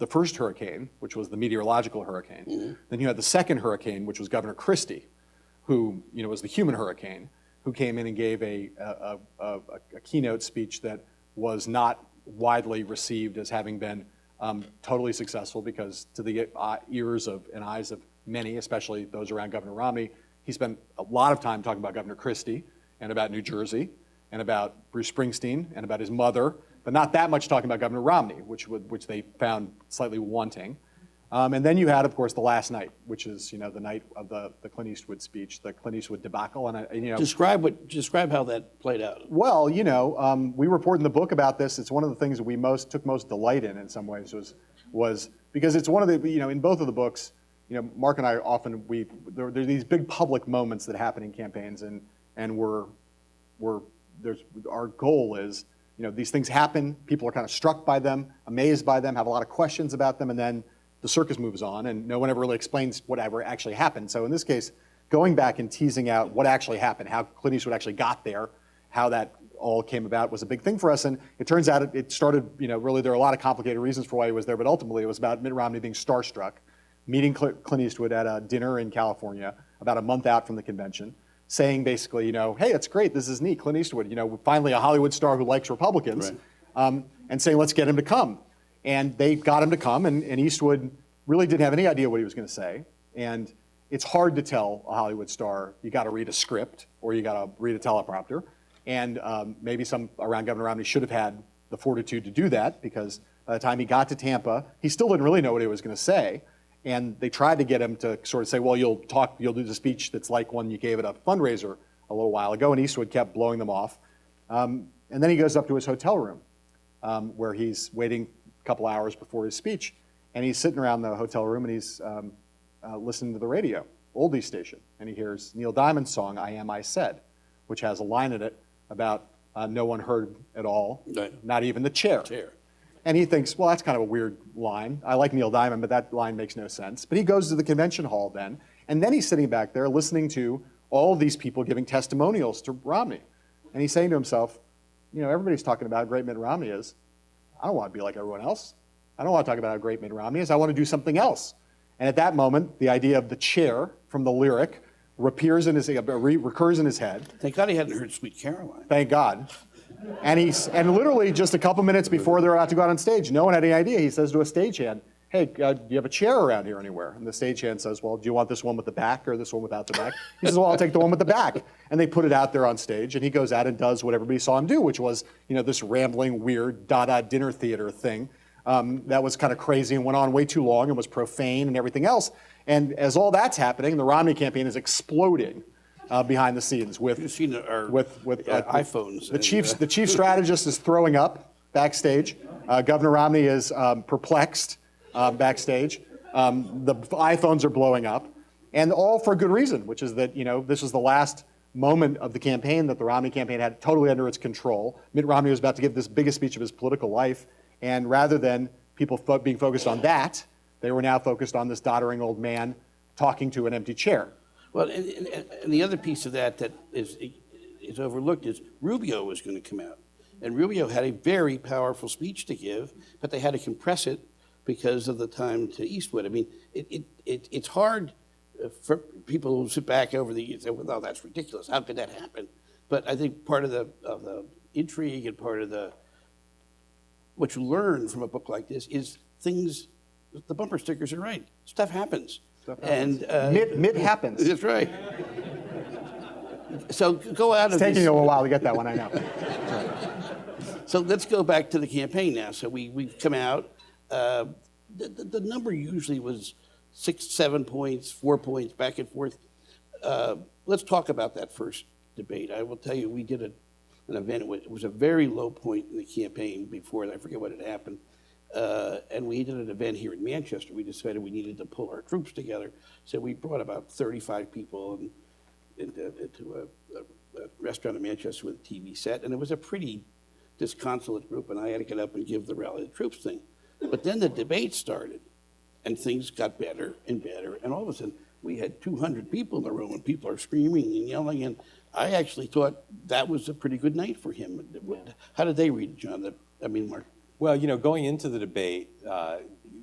first hurricane, which was the meteorological hurricane. Mm-hmm. Then you had the second hurricane, which was Governor Christie, who was the human hurricane, who came in and gave a keynote speech that was not widely received as having been totally successful, because to the ears and eyes of many, especially those around Governor Romney, he spent a lot of time talking about Governor Christie and about New Jersey and about Bruce Springsteen and about his mother, but not that much talking about Governor Romney, which they found slightly wanting. And then you had, of course, the last night, which is the night of the Clint Eastwood speech, the Clint Eastwood debacle. And describe how that played out. Well, we report in the book about this. It's one of the things that we took most delight in some ways, was because it's one of the in both of the books, Mark and I often there are these big public moments that happen in campaigns, and our goal is these things happen. People are kind of struck by them, amazed by them, have a lot of questions about them, and then the circus moves on, and no one ever really explains whatever actually happened. So in this case, going back and teasing out what actually happened, how Clint Eastwood actually got there, how that all came about, was a big thing for us. And it turns out it started, really there are a lot of complicated reasons for why he was there, but ultimately it was about Mitt Romney being starstruck, meeting Clint Eastwood at a dinner in California about a month out from the convention, saying basically, hey, it's great, this is neat, Clint Eastwood, finally a Hollywood star who likes Republicans, right. And saying, let's get him to come. And they got him to come, and Eastwood really didn't have any idea what he was going to say. And it's hard to tell a Hollywood star, you got to read a script or you got to read a teleprompter. And maybe some around Governor Romney should have had the fortitude to do that, because by the time he got to Tampa, he still didn't really know what he was going to say. And they tried to get him to sort of say, well, you'll do the speech that's like one you gave at a fundraiser a little while ago. And Eastwood kept blowing them off. And then he goes up to his hotel room where he's waiting a couple hours before his speech. And he's sitting around the hotel room and he's listening to the radio, oldies station. And he hears Neil Diamond's song, I Am, I Said, which has a line in it about no one heard at all, Right. not even the chair. And he thinks, well, that's kind of a weird line. I like Neil Diamond, but that line makes no sense. But he goes to the convention hall then, and then he's sitting back there listening to all these people giving testimonials to Romney. And he's saying to himself, you know, everybody's talking about how great Mitt Romney is. I don't want to be like everyone else. I don't want to talk about how great Mitt Romney is. I want to do something else. And at that moment, the idea of the chair from the lyric recurs in his head. Thank God he hadn't heard Sweet Caroline. Thank God. And literally just a couple minutes before they're about to go out on stage, no one had any idea. He says to a stagehand, hey, do you have a chair around here anywhere? And the stagehand says, well, do you want this one with the back or this one without the back? He says, well, I'll take the one with the back. And they put it out there on stage, and he goes out and does what everybody saw him do, which was, you know, this rambling, weird, Dada dinner theater thing that was kind of crazy and went on way too long and was profane and everything else. And as all that's happening, the Romney campaign is exploding behind the scenes with iPhones. The chief strategist is throwing up backstage. Governor Romney is perplexed backstage. The iPhones are blowing up, and all for a good reason, which is that, you know, this was the last moment of the campaign that the Romney campaign had totally under its control. Mitt Romney was about to give this biggest speech of his political life, and rather than people being focused on that, they were now focused on this doddering old man talking to an empty chair. Well, and the other piece of that is overlooked is Rubio was going to come out. And Rubio had a very powerful speech to give, but they had to compress it because of the time to Eastwood. I mean, it's hard for people who sit back over the years and say, well, no, that's ridiculous. How could that happen? But I think part of the intrigue and part of what you learn from a book like this is things, the bumper stickers are right. Stuff happens. And Mitt happens. That's right. So go out of It's taking you a little while to get that one, I know. So let's go back to the campaign now. So we've come out. The number usually was 6, 7 points, 4 points, back and forth. Let's talk about that first debate. I will tell you, we did an event. It was a very low point in the campaign before, I forget what had happened. And we did an event here in Manchester. We decided we needed to pull our troops together. So we brought about 35 people into a restaurant in Manchester with a TV set. And it was a pretty disconsolate group, and I had to get up and give the rally the troops thing. But then the debate started, and things got better and better. And all of a sudden, we had 200 people in the room, and people are screaming and yelling. And I actually thought that was a pretty good night for him. How did they read it, John? Mark? Well, you know, going into the debate,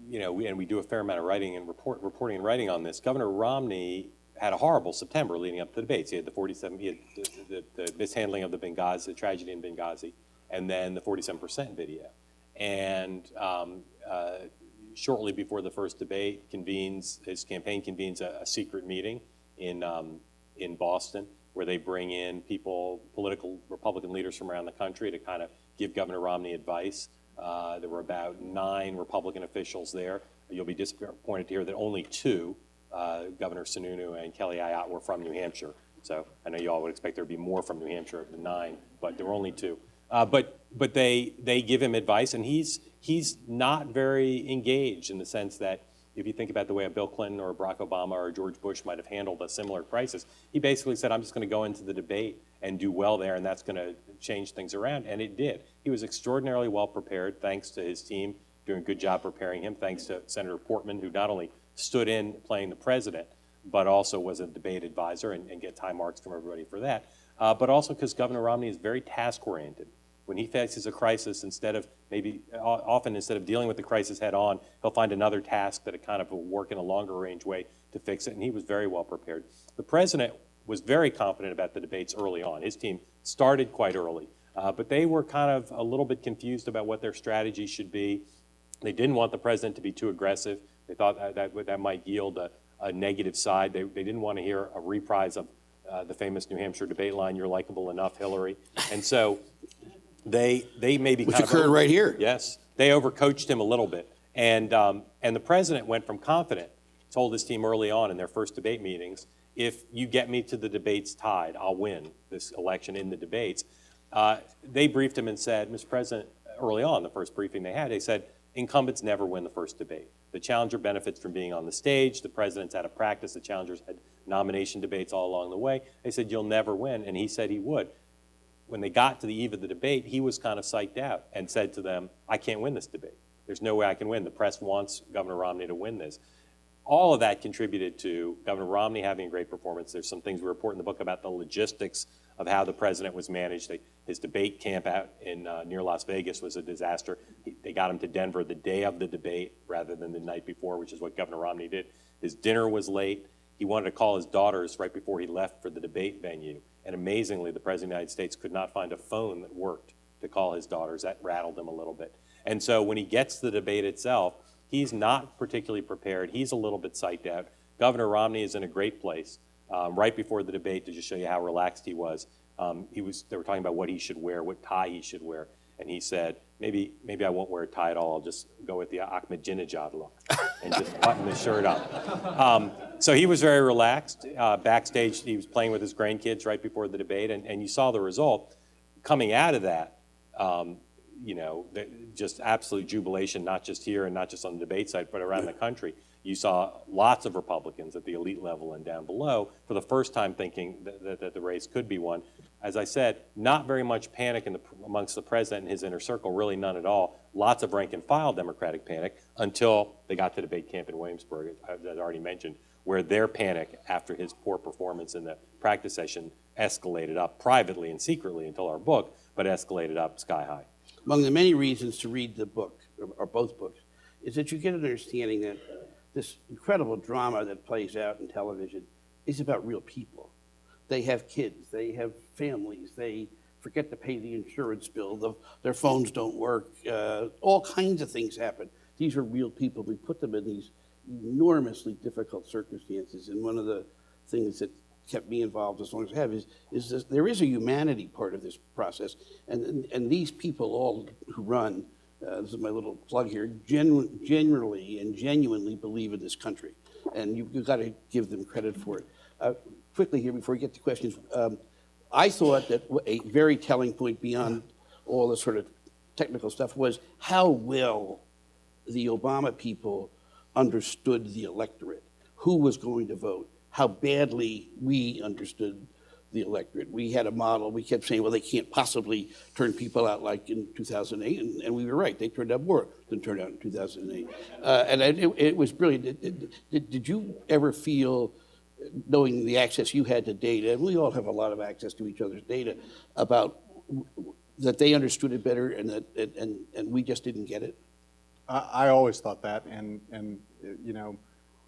you know, and we do a fair amount of writing and reporting and writing on this. Governor Romney had a horrible September leading up to the debates. He had the mishandling of the tragedy in Benghazi, and then the 47% video. And shortly before the first debate, his campaign convenes a secret meeting in Boston, where they bring in political Republican leaders from around the country to kind of give Governor Romney advice. There were about 9 Republican officials there. You'll be disappointed to hear that only 2, Governor Sununu and Kelly Ayotte, were from New Hampshire. So I know you all would expect there to be more from New Hampshire than 9, but there were only 2. But they give him advice, and he's not very engaged in the sense that if you think about the way a Bill Clinton or a Barack Obama or a George Bush might have handled a similar crisis, he basically said, I'm just going to go into the debate and do well there, and that's going to change things around, and it did. He was extraordinarily well prepared, thanks to his team doing a good job preparing him, thanks to Senator Portman, who not only stood in playing the president, but also was a debate advisor and get high marks from everybody for that, but also because Governor Romney is very task-oriented. When he faces a crisis, often instead of dealing with the crisis head on, he'll find another task that kind of will work in a longer range way to fix it, and he was very well prepared. The president was very confident about the debates early on. His team started quite early, but they were kind of a little bit confused about what their strategy should be. They didn't want the president to be too aggressive. They thought that might yield a negative side. They didn't want to hear a reprise of the famous New Hampshire debate line, "You're likable enough, Hillary." And so they maybe which occurred right here. Yes, they overcoached him a little bit, and the president went from confident, told his team early on in their first debate meetings, if you get me to the debates tied, I'll win this election in the debates. They briefed him and said, Mr. President, early on, the first briefing they had, they said, incumbents never win the first debate. The challenger benefits from being on the stage. The president's had a practice. The challengers had nomination debates all along the way. They said, you'll never win, and he said he would. When they got to the eve of the debate, he was kind of psyched out and said to them, I can't win this debate. There's no way I can win. The press wants Governor Romney to win this. All of that contributed to Governor Romney having a great performance. There's some things we report in the book about the logistics of how the president was managed. His debate camp out in near Las Vegas was a disaster. They got him to Denver the day of the debate rather than the night before, which is what Governor Romney did. His dinner was late. He wanted to call his daughters right before he left for the debate venue. And amazingly, the President of the United States could not find a phone that worked to call his daughters. That rattled him a little bit. And so when he gets to the debate itself, he's not particularly prepared. He's a little bit psyched out. Governor Romney is in a great place. Right before the debate, to just show you how relaxed he was, they were talking about what he should wear, what tie he should wear. And he said, maybe I won't wear a tie at all. I'll just go with the Ahmadinejad look and just button the shirt up. So he was very relaxed. Backstage, he was playing with his grandkids right before the debate, and you saw the result. Coming out of that, you know, just absolute jubilation, not just here and not just on the debate site, but around the country. You saw lots of Republicans at the elite level and down below for the first time thinking that the race could be won. As I said, not very much panic amongst the president and his inner circle, really none at all. Lots of rank and file Democratic panic until they got to debate camp in Williamsburg, as I already mentioned, where their panic after his poor performance in the practice session escalated up privately and secretly until our book, but escalated up sky high. Among the many reasons to read the book, or both books, is that you get an understanding that this incredible drama that plays out in television is about real people. They have kids, they have families, they forget to pay the insurance bill, their phones don't work, all kinds of things happen. These are real people. We put them in these enormously difficult circumstances, and one of the things that kept me involved as long as I have is this, there is a humanity part of this process, and these people all who run, this is my little plug here, generally and genuinely believe in this country, and you've got to give them credit for it. Quickly here, before we get to questions, I thought that a very telling point beyond all the sort of technical stuff was how well the Obama people understood the electorate, who was going to vote, how badly we understood the electorate. We had a model, we kept saying, well, they can't possibly turn people out like in 2008, and we were right. They turned out more than turned out in 2008. And it was brilliant. Did you ever feel, knowing the access you had to data, and we all have a lot of access to each other's data, about that they understood it better and that and we just didn't get it? I always thought that, and you know,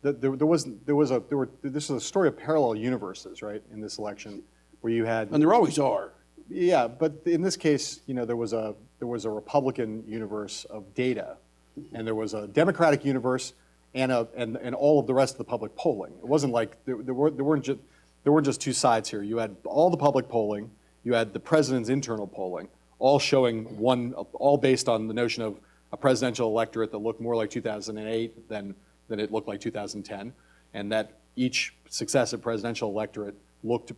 this is a story of parallel universes, right? In this election, where you had, and there always are. Yeah, but in this case, you know, there was a Republican universe of data, and there was a Democratic universe, and all of the rest of the public polling. It wasn't like there weren't just two sides here. You had all the public polling, you had the president's internal polling, all showing all based on the notion of a presidential electorate that looked more like 2008 than it looked like 2010, and that each successive presidential electorate looked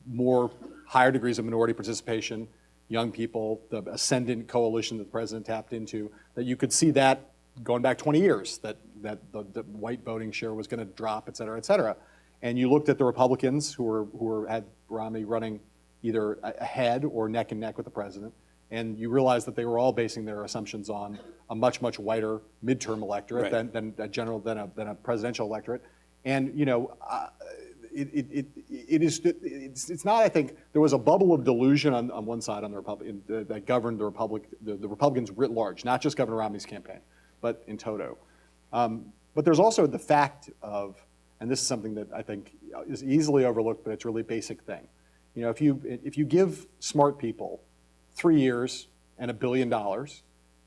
more higher degrees of minority participation, young people, the ascendant coalition that the president tapped into, that you could see that going back 20 years, that the white voting share was going to drop, et cetera, et cetera. And you looked at the Republicans who had Romney running either ahead or neck and neck with the president, and you realized that they were all basing their assumptions on a much wider midterm electorate right. than a presidential electorate. And you know, it's not. I think there was a bubble of delusion on one side on the Republican that governed the Republicans writ large, not just Governor Romney's campaign, but in toto. But there's also the fact of, and this is something that I think is easily overlooked, but it's a really basic thing. You know, if you give smart people 3 years and $1 billion,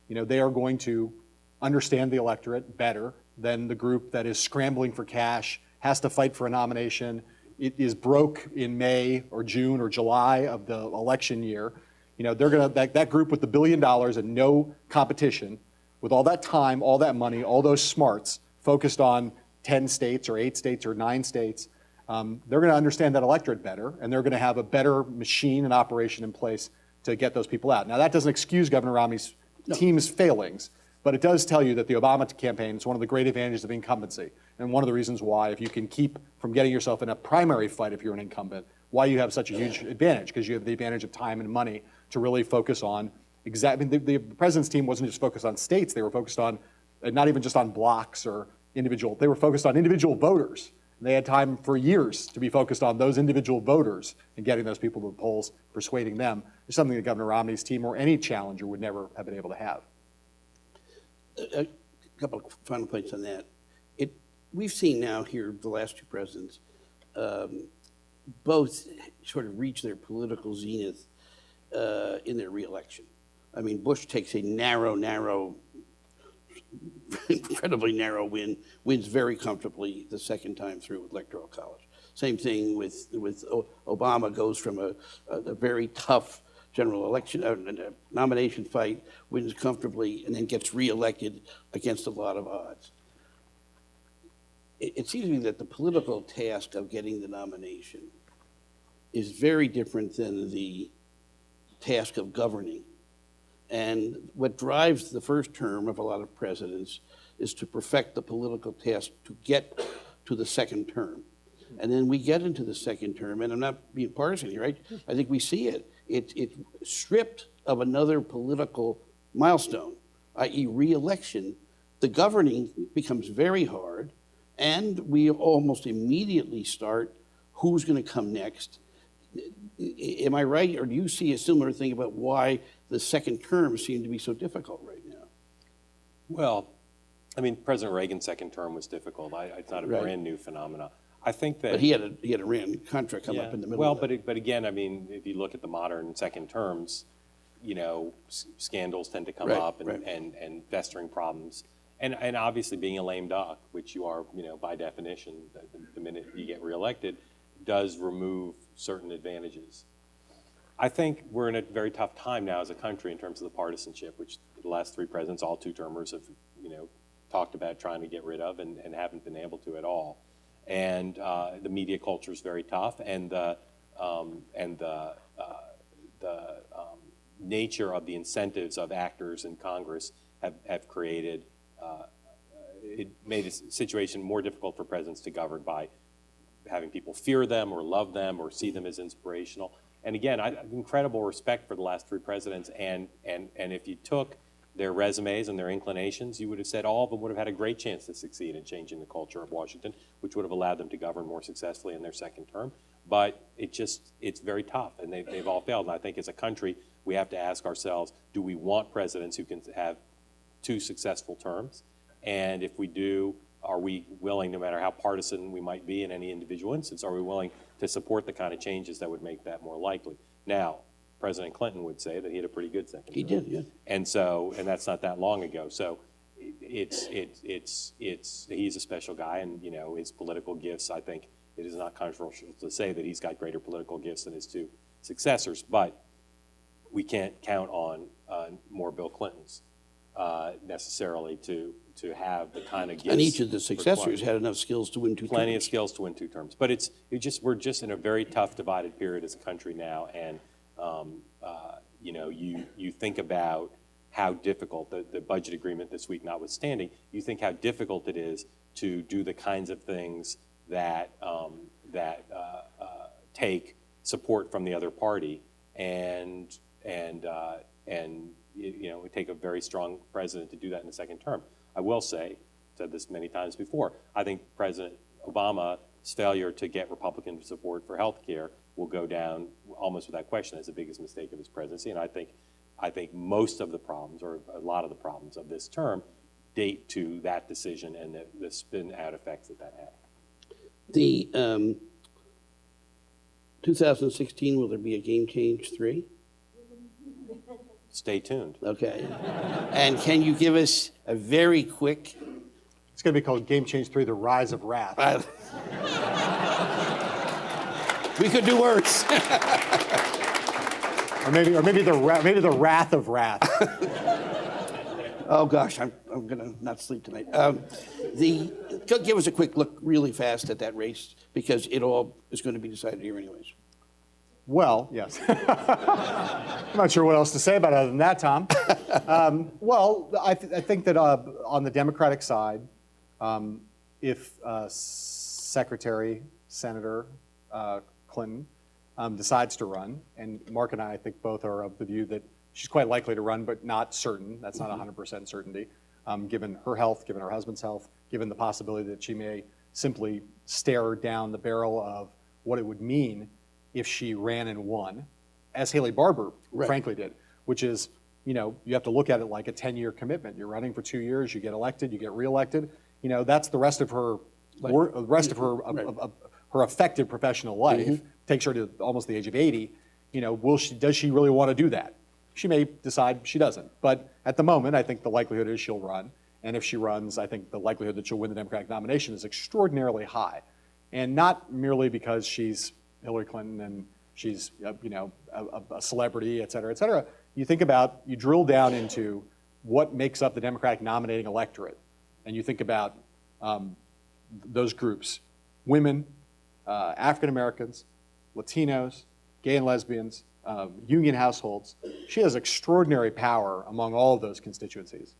you know, they are going to understand the electorate better than the group that is scrambling for cash, has to fight for a nomination, it is broke in May or June or July of the election year. You know, they're gonna, that group with the $1 billion and no competition, with all that time, all that money, all those smarts focused on 10 states or 8 states or 9 states, they're gonna understand that electorate better, and they're gonna have a better machine and operation in place to get those people out. Now, that doesn't excuse Governor Romney's team's failings, but it does tell you that the Obama campaign is one of the great advantages of incumbency, and one of the reasons why, if you can keep from getting yourself in a primary fight if you're an incumbent, why you have such a huge advantage, because you have the advantage of time and money to really focus on exactly. The president's team wasn't just focused on states; they were focused on not even just on blocks or individual. They were focused on individual voters. They had time for years to be focused on those individual voters and getting those people to the polls, persuading them. It's something that Governor Romney's team or any challenger would never have been able to have. A couple of final points on that. We've seen now here the last two presidents both sort of reach their political zenith in their reelection. I mean, Bush takes a narrow, incredibly narrow win, wins very comfortably the second time through with Electoral College. Same thing with Obama, goes from a very tough general election, nomination fight, wins comfortably, and then gets reelected against a lot of odds. It seems to me that the political task of getting the nomination is very different than the task of governing. And what drives the first term of a lot of presidents is to perfect the political task to get to the second term. And then we get into the second term, and I'm not being partisan here, right? I think we see it. It's stripped of another political milestone, i.e. re-election. The governing becomes very hard, and we almost immediately start who's going to come next. Am I right, or do you see a similar thing about why the second term seemed to be so difficult right now? Well, I mean, President Reagan's second term was difficult. It's not a brand new phenomenon. I think that. But he had a Rand contract come up in the middle. Well, of that. but again, I mean, if you look at the modern second terms, you know, scandals tend to come up and festering problems. And obviously being a lame duck, which you are, you know, by definition, the minute you get reelected, does remove certain advantages. I think we're in a very tough time now as a country in terms of the partisanship, which the last three presidents, all two-termers, have, you know, talked about trying to get rid of and haven't been able to at all. And the media culture is very tough, and the nature of the incentives of actors in Congress have created, it made a situation more difficult for presidents to govern by having people fear them or love them or see them as inspirational. And again, I have incredible respect for the last three presidents, and if you took their resumes and their inclinations, you would have said all of them would have had a great chance to succeed in changing the culture of Washington, which would have allowed them to govern more successfully in their second term. But it's very tough, and they've all failed. And I think as a country, we have to ask ourselves, do we want presidents who can have two successful terms? And if we do, are we willing, no matter how partisan we might be in any individual instance, are we willing to support the kind of changes that would make that more likely? Now, President Clinton would say that he had a pretty good second term. He did, yeah. And that's not that long ago. So he's a special guy, and you know, his political gifts, I think it is not controversial to say that he's got greater political gifts than his two successors, but we can't count on more Bill Clintons necessarily to have the kind of gifts. And each of the successors had enough skills to win two terms. Plenty of skills to win two terms. But we're just in a very tough divided period as a country now, and you know, you think about how difficult, the budget agreement this week notwithstanding, you think how difficult it is to do the kinds of things that take support from the other party, and you know, it would take a very strong president to do that in the second term. I will say, said this many times before, I think President Obama's failure to get Republican support for health care will go down almost without question as the biggest mistake of his presidency. And I think most of the problems, or a lot of the problems of this term, date to that decision and the spin-out effects that had. The 2016, will there be a Game Change 3? Stay tuned. Okay. And can you give us a very quick... It's going to be called Game Change 3, The Rise of Wrath. We could do worse. or maybe the Wrath of Wrath. Oh gosh, I'm gonna not sleep tonight. Give us a quick look really fast at that race, because it all is going to be decided here anyways. Well, yes. I'm not sure what else to say about it other than that, Tom. Well, I think that on the Democratic side, if Secretary, Senator Clinton decides to run, and Mark and I think both are of the view that she's quite likely to run, but not certain. That's not 100% certainty, given her health, given her husband's health, given the possibility that she may simply stare down the barrel of what it would mean if she ran and won, as Haley Barbour frankly did, which is, you have to look at it like a 10-year commitment. You're running for 2 years, you get elected, you get reelected. That's the rest of her, her effective professional life. Takes her to almost the age of 80. Does she really want to do that? She may decide she doesn't. But at the moment, I think the likelihood is she'll run. And if she runs, I think the likelihood that she'll win the Democratic nomination is extraordinarily high. And not merely because she's Hillary Clinton and she's, a celebrity, et cetera, et cetera. You drill down into what makes up the Democratic nominating electorate. And you think about those groups: women, African Americans, Latinos, gay and lesbians, union households. She has extraordinary power among all of those constituencies.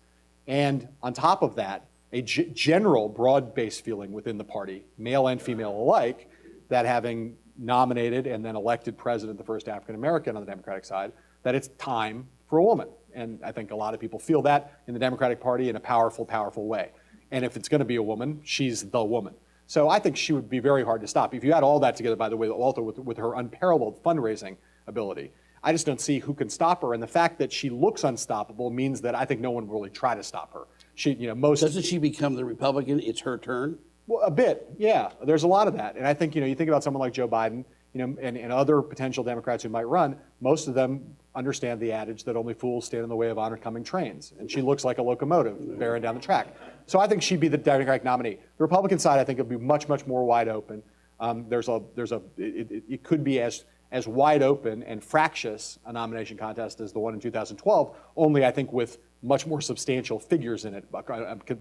And on top of that, a general broad-based feeling within the party, male and female alike, that having nominated and then elected president, the first African American on the Democratic side, that it's time for a woman. And I think a lot of people feel that in the Democratic Party in a powerful, powerful way. And if it's going to be a woman, she's the woman. So I think she would be very hard to stop. If you add all that together, by the way, also with her unparalleled fundraising ability, I just don't see who can stop her. And the fact that she looks unstoppable means that I think no one will really try to stop her. Doesn't she become the Republican? It's her turn? Well, a bit, yeah. There's a lot of that. And I think, you think about someone like Joe Biden, and other potential Democrats who might run, most of them understand the adage that only fools stand in the way of oncoming trains. And she looks like a locomotive bearing down the track. So I think she'd be the Democratic nominee. The Republican side, I think, would be much, much more wide open. It could be as wide open and fractious a nomination contest as the one in 2012, only I think with much more substantial figures in it,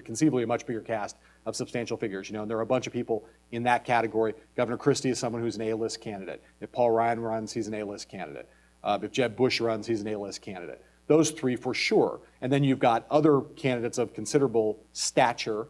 conceivably a much bigger cast of substantial figures. And there are a bunch of people in that category. Governor Christie is someone who's an A-list candidate. If Paul Ryan runs, he's an A-list candidate. If Jeb Bush runs, he's an A-list candidate. Those three for sure. And then you've got other candidates of considerable stature,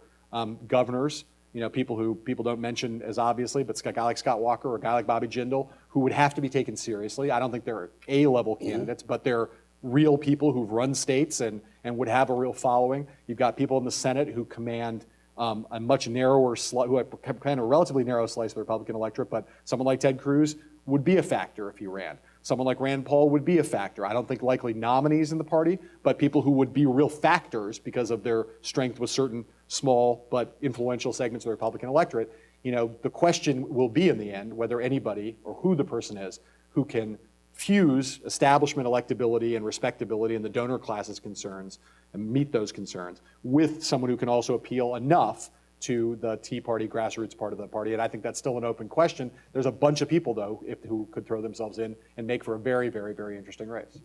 governors, people who people don't mention as obviously, but a guy like Scott Walker or a guy like Bobby Jindal, who would have to be taken seriously. I don't think they're A-level candidates, but they're real people who've run states and would have a real following. You've got people in the Senate who command a much narrower, who have kind of a relatively narrow slice of the Republican electorate, but someone like Ted Cruz would be a factor if he ran. Someone like Rand Paul would be a factor. I don't think likely nominees in the party, but people who would be real factors because of their strength with certain small but influential segments of the Republican electorate. The question will be in the end whether anybody or who the person is who can fuse establishment electability and respectability and the donor class's concerns and meet those concerns with someone who can also appeal enough to the Tea Party grassroots part of the party. And I think that's still an open question. There's a bunch of people, though, who could throw themselves in and make for a very, very, very interesting race.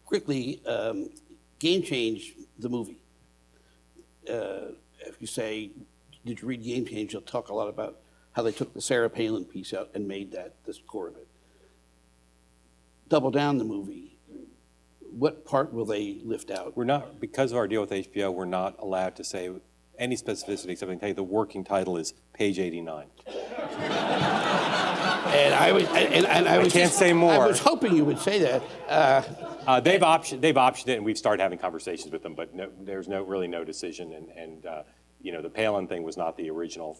Quickly, Game Change, the movie. If you say, did you read Game Change, you'll talk a lot about how they took the Sarah Palin piece out and made that the core of it. Double Down, the movie. What part will they lift out? We're not, because of our deal with HBO, we're not allowed to say any specificity except I can tell you the working title is page 89. And I can't say more. I was hoping you would say that. They've optioned it, and we've started having conversations with them, but there's really no decision. And the Palin thing was not the original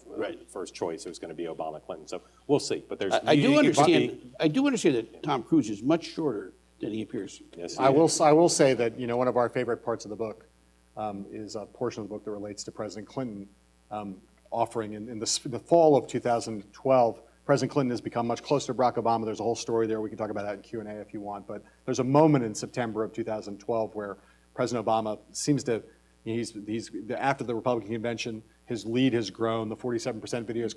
first choice. It was going to be Obama, Clinton. So we'll see. But there's. I do understand that Tom Cruise is much shorter than he appears. Yes, I will say that one of our favorite parts of the book is a portion of the book that relates to President Clinton offering in the fall of 2012. President Clinton has become much closer to Barack Obama. There's a whole story there. We can talk about that in Q&A if you want. But there's a moment in September of 2012 where President Obama seems to, after the Republican convention, his lead has grown. The 47% videos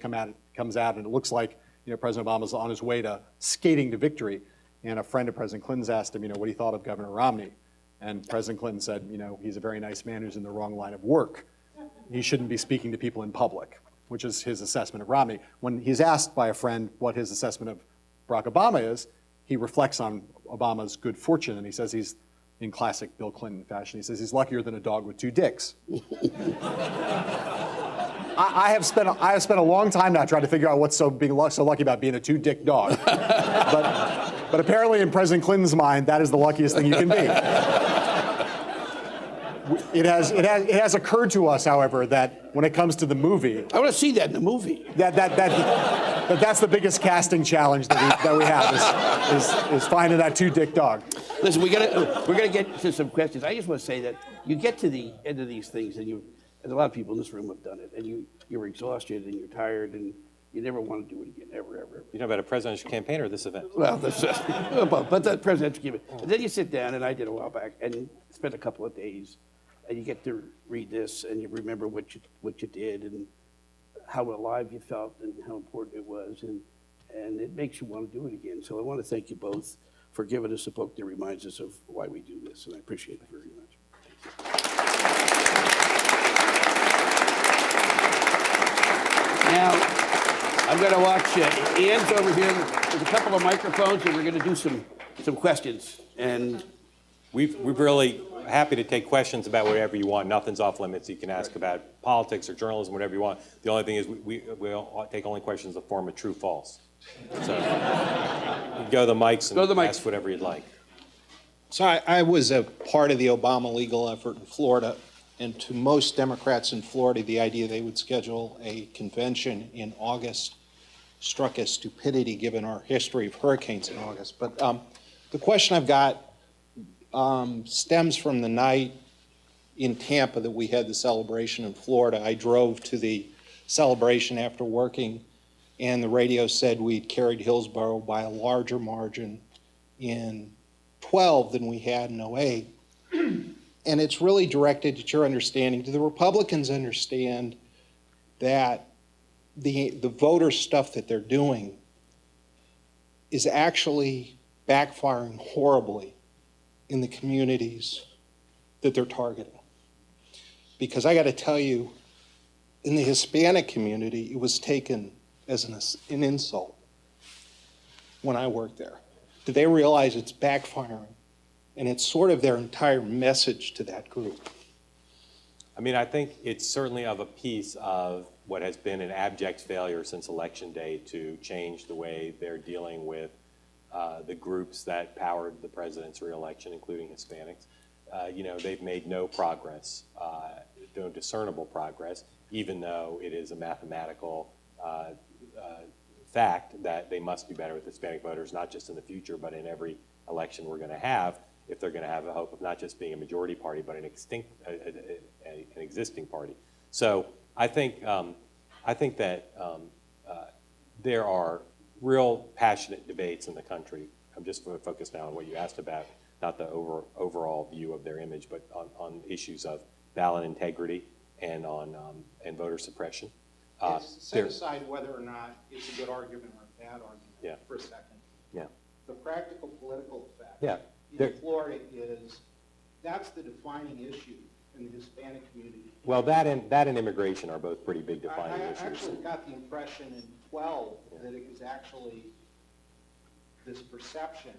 comes out, and it looks like President Obama's on his way to skating to victory. And a friend of President Clinton's asked him, what he thought of Governor Romney. And President Clinton said, he's a very nice man who's in the wrong line of work. He shouldn't be speaking to people in public, which is his assessment of Romney. When he's asked by a friend what his assessment of Barack Obama is, he reflects on Obama's good fortune, and he says he's, in classic Bill Clinton fashion, he says he's luckier than a dog with two dicks. I have spent a long time now trying to figure out what's so lucky about being a two-dick dog. But apparently in President Clinton's mind, that is the luckiest thing you can be. It has occurred to us, however, that when it comes to the movie, I want to see that in the movie. that's the biggest casting challenge that we have is finding that two-dick dog. Listen, we're gonna get to some questions. I just want to say that you get to the end of these things, and a lot of people in this room have done it, and you're exhausted and you're tired, and you never want to do it again, ever. You know about a presidential campaign or this event? Well, that's but the presidential campaign. And then you sit down, and I did a while back, and spend a couple of days, and you get to read this, and you remember what you did, and how alive you felt, and how important it was, and it makes you want to do it again. So I want to thank you both for giving us a book that reminds us of why we do this, and I appreciate it very much. Now, I'm going to watch Ann's over here. There's a couple of microphones, and we're going to do some questions. And We're really happy to take questions about whatever you want. Nothing's off limits. You can ask about politics or journalism, whatever you want. The only thing is we'll take only questions in the form of true, false. So you go to the mics and ask whatever you'd like. So I was a part of the Obama legal effort in Florida, and to most Democrats in Florida, the idea they would schedule a convention in August struck as stupidity given our history of hurricanes in August. But the question I've got stems from the night in Tampa that we had the celebration in Florida. I drove to the celebration after working, and the radio said we'd carried Hillsborough by a larger margin in 12 than we had in 08. And it's really directed at your understanding. Do the Republicans understand that the voter stuff that they're doing is actually backfiring horribly in the communities that they're targeting? Because I got to tell you, in the Hispanic community, it was taken as an insult when I worked there. Do they realize it's backfiring? And it's sort of their entire message to that group. I mean, I think it's certainly of a piece of what has been an abject failure since Election Day to change the way they're dealing with the groups that powered the president's reelection, including Hispanics. They've made no progress, no discernible progress, even though it is a mathematical fact that they must do better with Hispanic voters, not just in the future, but in every election we're going to have, if they're going to have a hope of not just being a majority party, but an existing party. So I think that there are real passionate debates in the country. I'm just going to focus now on what you asked about, not the overall view of their image, but on issues of ballot integrity and on and voter suppression. Set aside whether or not it's a good argument or a bad argument for a second. Yeah. The practical political effect Yeah. in Florida is that's the defining issue in the Hispanic community. Well, that and immigration are both pretty big defining I issues. actually got the impression in 12 that it was actually this perception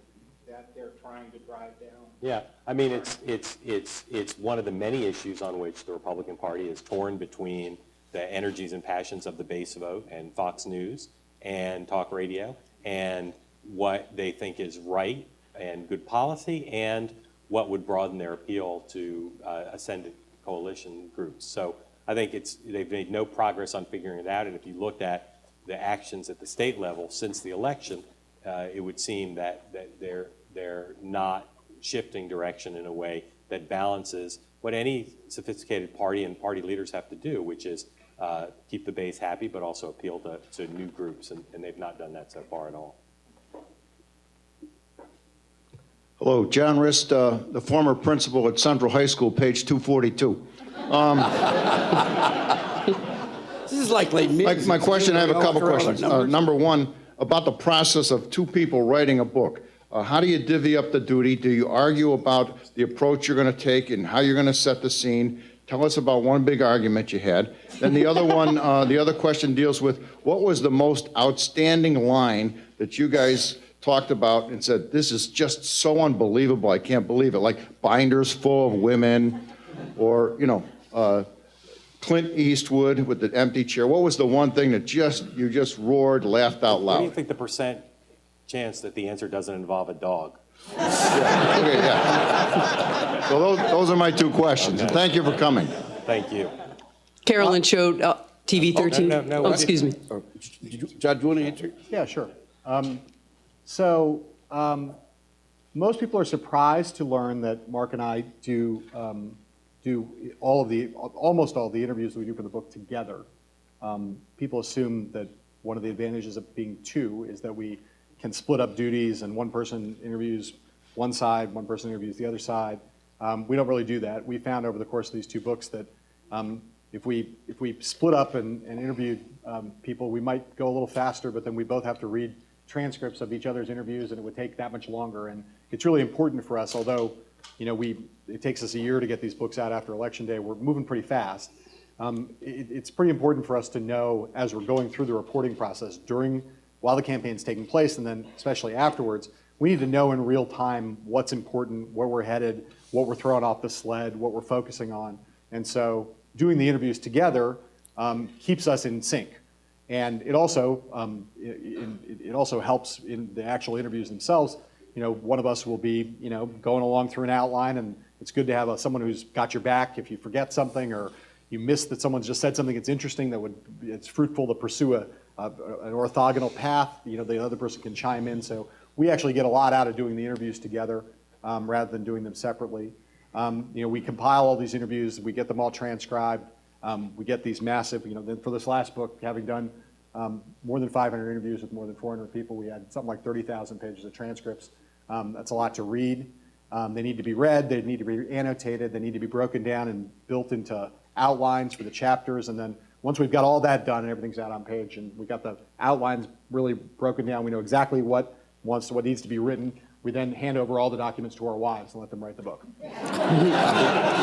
that they're trying to drive down. Yeah, I mean, it's one of the many issues on which the Republican Party is torn between the energies and passions of the base vote and Fox News and talk radio and what they think is right and good policy and what would broaden their appeal to ascendant coalition groups. So I think they've made no progress on figuring it out, and if you looked at the actions at the state level since the election, it would seem that they're not shifting direction in a way that balances what any sophisticated party and party leaders have to do, which is keep the base happy, but also appeal to new groups, and they've not done that so far at all. Hello, John Rist, the former principal at Central High School, page 242. this is like My question, I have a couple questions. Number one, about the process of two people writing a book. How do you divvy up the duty? Do you argue about the approach you're going to take and how you're going to set the scene? Tell us about one big argument you had. Then the other one, the other question deals with what was the most outstanding line that you guys talked about and said, this is just so unbelievable, I can't believe it, like binders full of women, or, Clint Eastwood with the empty chair. What was the one thing that you just roared, laughed out What do you loud? think the percent chance that the answer doesn't involve a dog? Yeah, okay, yeah. So those are my two questions, and thank you for coming. Thank you. Carolyn showed TV 13. no, Oh, excuse me. Judge, you want to answer? Yeah, sure. Most people are surprised to learn that Mark and I do almost all the interviews that we do for the book together. People assume that one of the advantages of being two is that we can split up duties and one person interviews one side, one person interviews the other side. We don't really do that. We found over the course of these two books that if we split up and interviewed people, we might go a little faster, but then we both have to read transcripts of each other's interviews, and it would take that much longer. And it's really important for us, although it takes us a year to get these books out after Election Day. We're moving pretty fast. It's pretty important for us to know as we're going through the reporting process while the campaign's taking place, and then especially afterwards, we need to know in real time what's important, where we're headed, what we're throwing off the sled, what we're focusing on. And so doing the interviews together keeps us in sync. And it also helps in the actual interviews themselves. One of us will be going along through an outline, and it's good to have someone who's got your back if you forget something or you miss that someone's just said something that's interesting it's fruitful to pursue an orthogonal path. The other person can chime in. So we actually get a lot out of doing the interviews together rather than doing them separately. We compile all these interviews, we get them all transcribed. We get these massive, then for this last book, having done more than 500 interviews with more than 400 people, we had something like 30,000 pages of transcripts. That's a lot to read. They need to be read, they need to be annotated, they need to be broken down and built into outlines for the chapters. And then once we've got all that done and everything's out on page and we've got the outlines really broken down, we know exactly what needs to be written, we then hand over all the documents to our wives and let them write the book.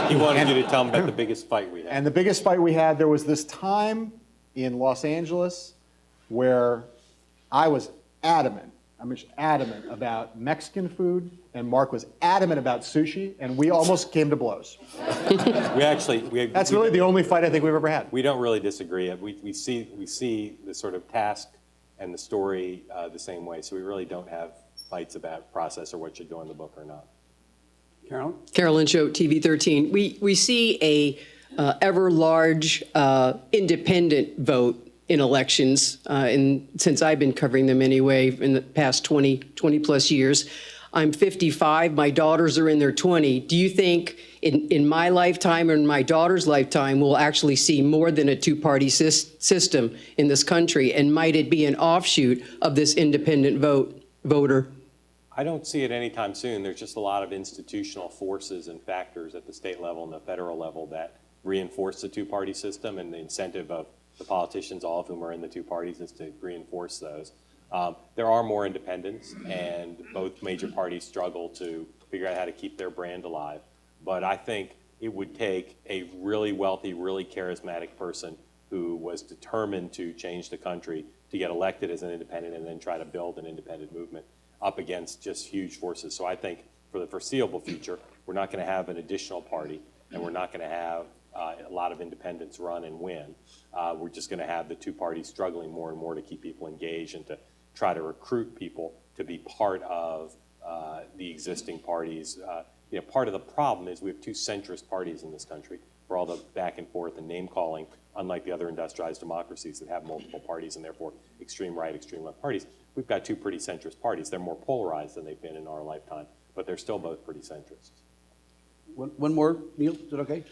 He wanted you to tell him about the biggest fight we had. And the biggest fight we had, there was this time in Los Angeles where I was adamant about Mexican food, and Mark was adamant about sushi, and we almost came to blows. That's really the only fight I think we've ever had. We don't really disagree. We see the sort of task and the story the same way, so we really don't have fights about process or what should go in the book or not. Carolyn? Carolyn Choate, TV 13. We see a ever large independent vote in elections, since I've been covering them anyway in the past 20 plus years. I'm 55, my daughters are in their 20. Do you think in my lifetime or in my daughter's lifetime we'll actually see more than a two-party system in this country? And might it be an offshoot of this independent voter? I don't see it anytime soon. There's just a lot of institutional forces and factors at the state level and the federal level that reinforce the two-party system, and the incentive of the politicians, all of whom are in the two parties, is to reinforce those. There are more independents, and both major parties struggle to figure out how to keep their brand alive. But I think it would take a really wealthy, really charismatic person who was determined to change the country to get elected as an independent and then try to build an independent movement up against just huge forces. So I think for the foreseeable future, we're not going to have an additional party, and we're not going to have a lot of independents run and win. We're just going to have the two parties struggling more and more to keep people engaged and to try to recruit people to be part of the existing parties. Part of the problem is we have two centrist parties in this country for all the back and forth and name calling, unlike the other industrialized democracies that have multiple parties and therefore extreme right, extreme left parties. We've got two pretty centrist parties. They're more polarized than they've been in our lifetime, but they're still both pretty centrist. One more, Neil, is it okay?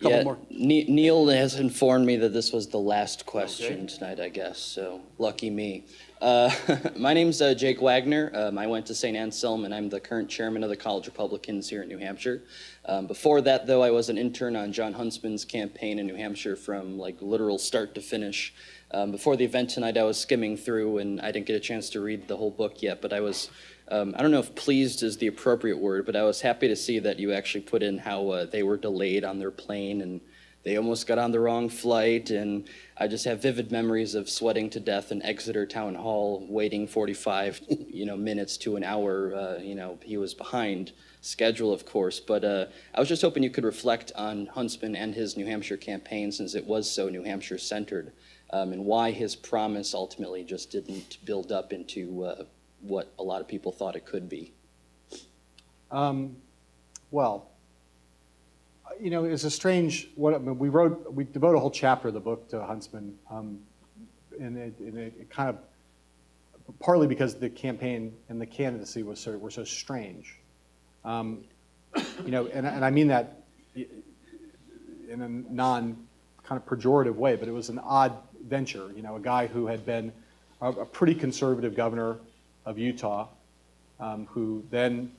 Couple more. Neil has informed me that this was the last question tonight, I guess, so lucky me. My name's Jake Wagner. I went to St. Anselm, and I'm the current chairman of the College Republicans here in New Hampshire. Before that, though, I was an intern on John Huntsman's campaign in New Hampshire from literal start to finish. Before the event tonight, I was skimming through, and I didn't get a chance to read the whole book yet, but I was, I don't know if pleased is the appropriate word, but I was happy to see that you actually put in how they were delayed on their plane, and they almost got on the wrong flight, and I just have vivid memories of sweating to death in Exeter Town Hall, waiting 45, minutes to an hour. He was behind schedule, of course, but I was just hoping you could reflect on Huntsman and his New Hampshire campaign, since it was so New Hampshire centered, and why his promise ultimately just didn't build up into what a lot of people thought it could be. Well, it's a strange. We devote a whole chapter of the book to Huntsman, and it kind of partly because the campaign and the candidacy were so strange, and I mean that in a non kind of pejorative way, but it was an odd venture. A guy who had been a pretty conservative governor of Utah, who then,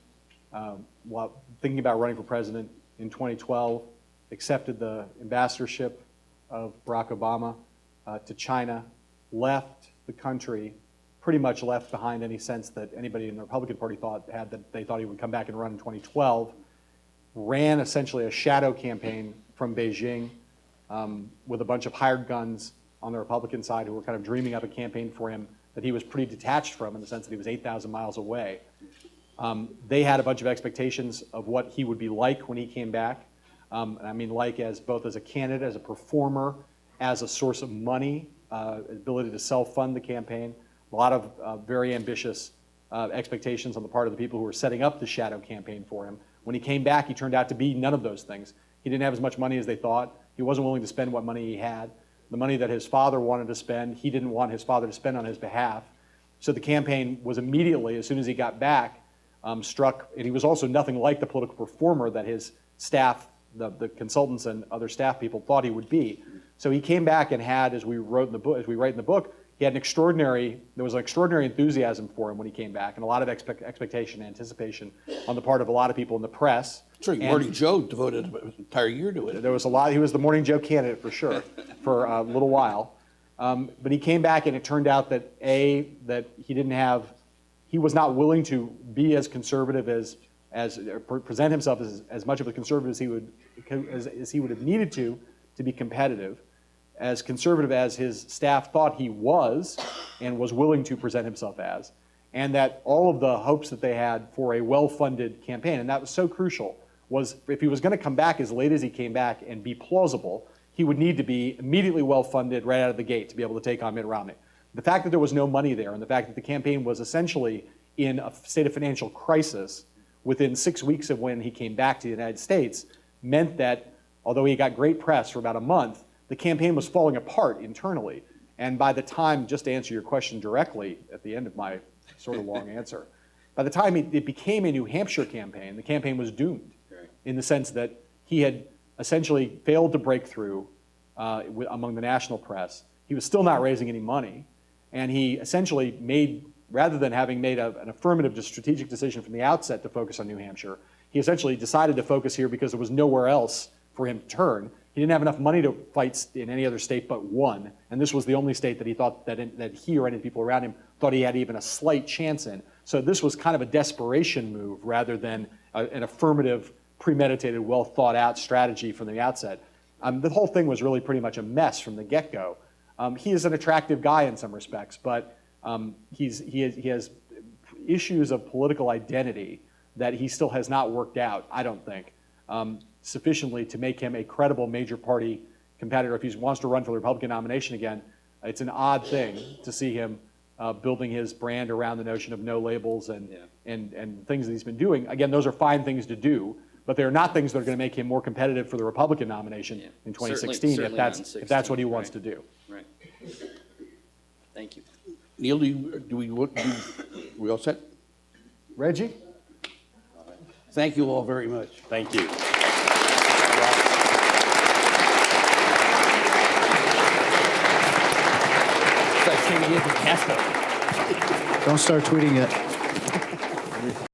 while thinking about running for president in 2012, accepted the ambassadorship of Barack Obama to China, left the country, pretty much left behind any sense that anybody in the Republican Party had that they thought he would come back and run in 2012, ran essentially a shadow campaign from Beijing with a bunch of hired guns on the Republican side who were kind of dreaming up a campaign for him that he was pretty detached from, in the sense that he was 8,000 miles away. They had a bunch of expectations of what he would be like when he came back. And I mean like as both as a candidate, as a performer, as a source of money, ability to self-fund the campaign. A lot of very ambitious expectations on the part of the people who were setting up the shadow campaign for him. When he came back, he turned out to be none of those things. He didn't have as much money as they thought. He wasn't willing to spend what money he had. The money that his father wanted to spend, he didn't want his father to spend on his behalf. So the campaign was immediately, as soon as he got back, struck, and he was also nothing like the political performer that his staff, the consultants and other staff people thought he would be. So he came back and had, as we write in the book, there was an extraordinary enthusiasm for him when he came back, and a lot of expectation and anticipation on the part of a lot of people in the press. Sure, Morning Joe devoted an entire year to it. There was a lot. He was the Morning Joe candidate for sure, for a little while. But he came back, and it turned out that he was not willing to be as conservative present himself as much of a conservative as he would have needed to be competitive, as conservative as his staff thought he was and was willing to present himself as, and that all of the hopes that they had for a well-funded campaign, and that was so crucial, was if he was going to come back as late as he came back and be plausible, he would need to be immediately well-funded right out of the gate to be able to take on Mitt Romney. The fact that there was no money there, and the fact that the campaign was essentially in a state of financial crisis within 6 weeks of when he came back to the United States, meant that although he got great press for about a month, the campaign was falling apart internally. And by the time, just to answer your question directly at the end of my sort of long answer, by the time it became a New Hampshire campaign, the campaign was doomed, in the sense that he had essentially failed to break through among the national press. He was still not raising any money, and he essentially made, rather than having made an affirmative strategic decision from the outset to focus on New Hampshire, he essentially decided to focus here because there was nowhere else for him to turn. He didn't have enough money to fight in any other state but one, and this was the only state that he thought that he or any people around him thought he had even a slight chance in. So this was kind of a desperation move rather than an affirmative, premeditated, well-thought-out strategy from the outset. The whole thing was really pretty much a mess from the get-go. He is an attractive guy in some respects, but he has issues of political identity that he still has not worked out, I don't think, sufficiently to make him a credible major party competitor. If he wants to run for the Republican nomination again, it's an odd thing to see him building his brand around the notion of no labels and things that he's been doing. Again, those are fine things to do, but they're not things that are going to make him more competitive for the Republican nomination in 2016, certainly if that's what he wants to do. Right. Thank you. Neil, we all set? Reggie? Thank you all very much. Thank you. Don't start tweeting it.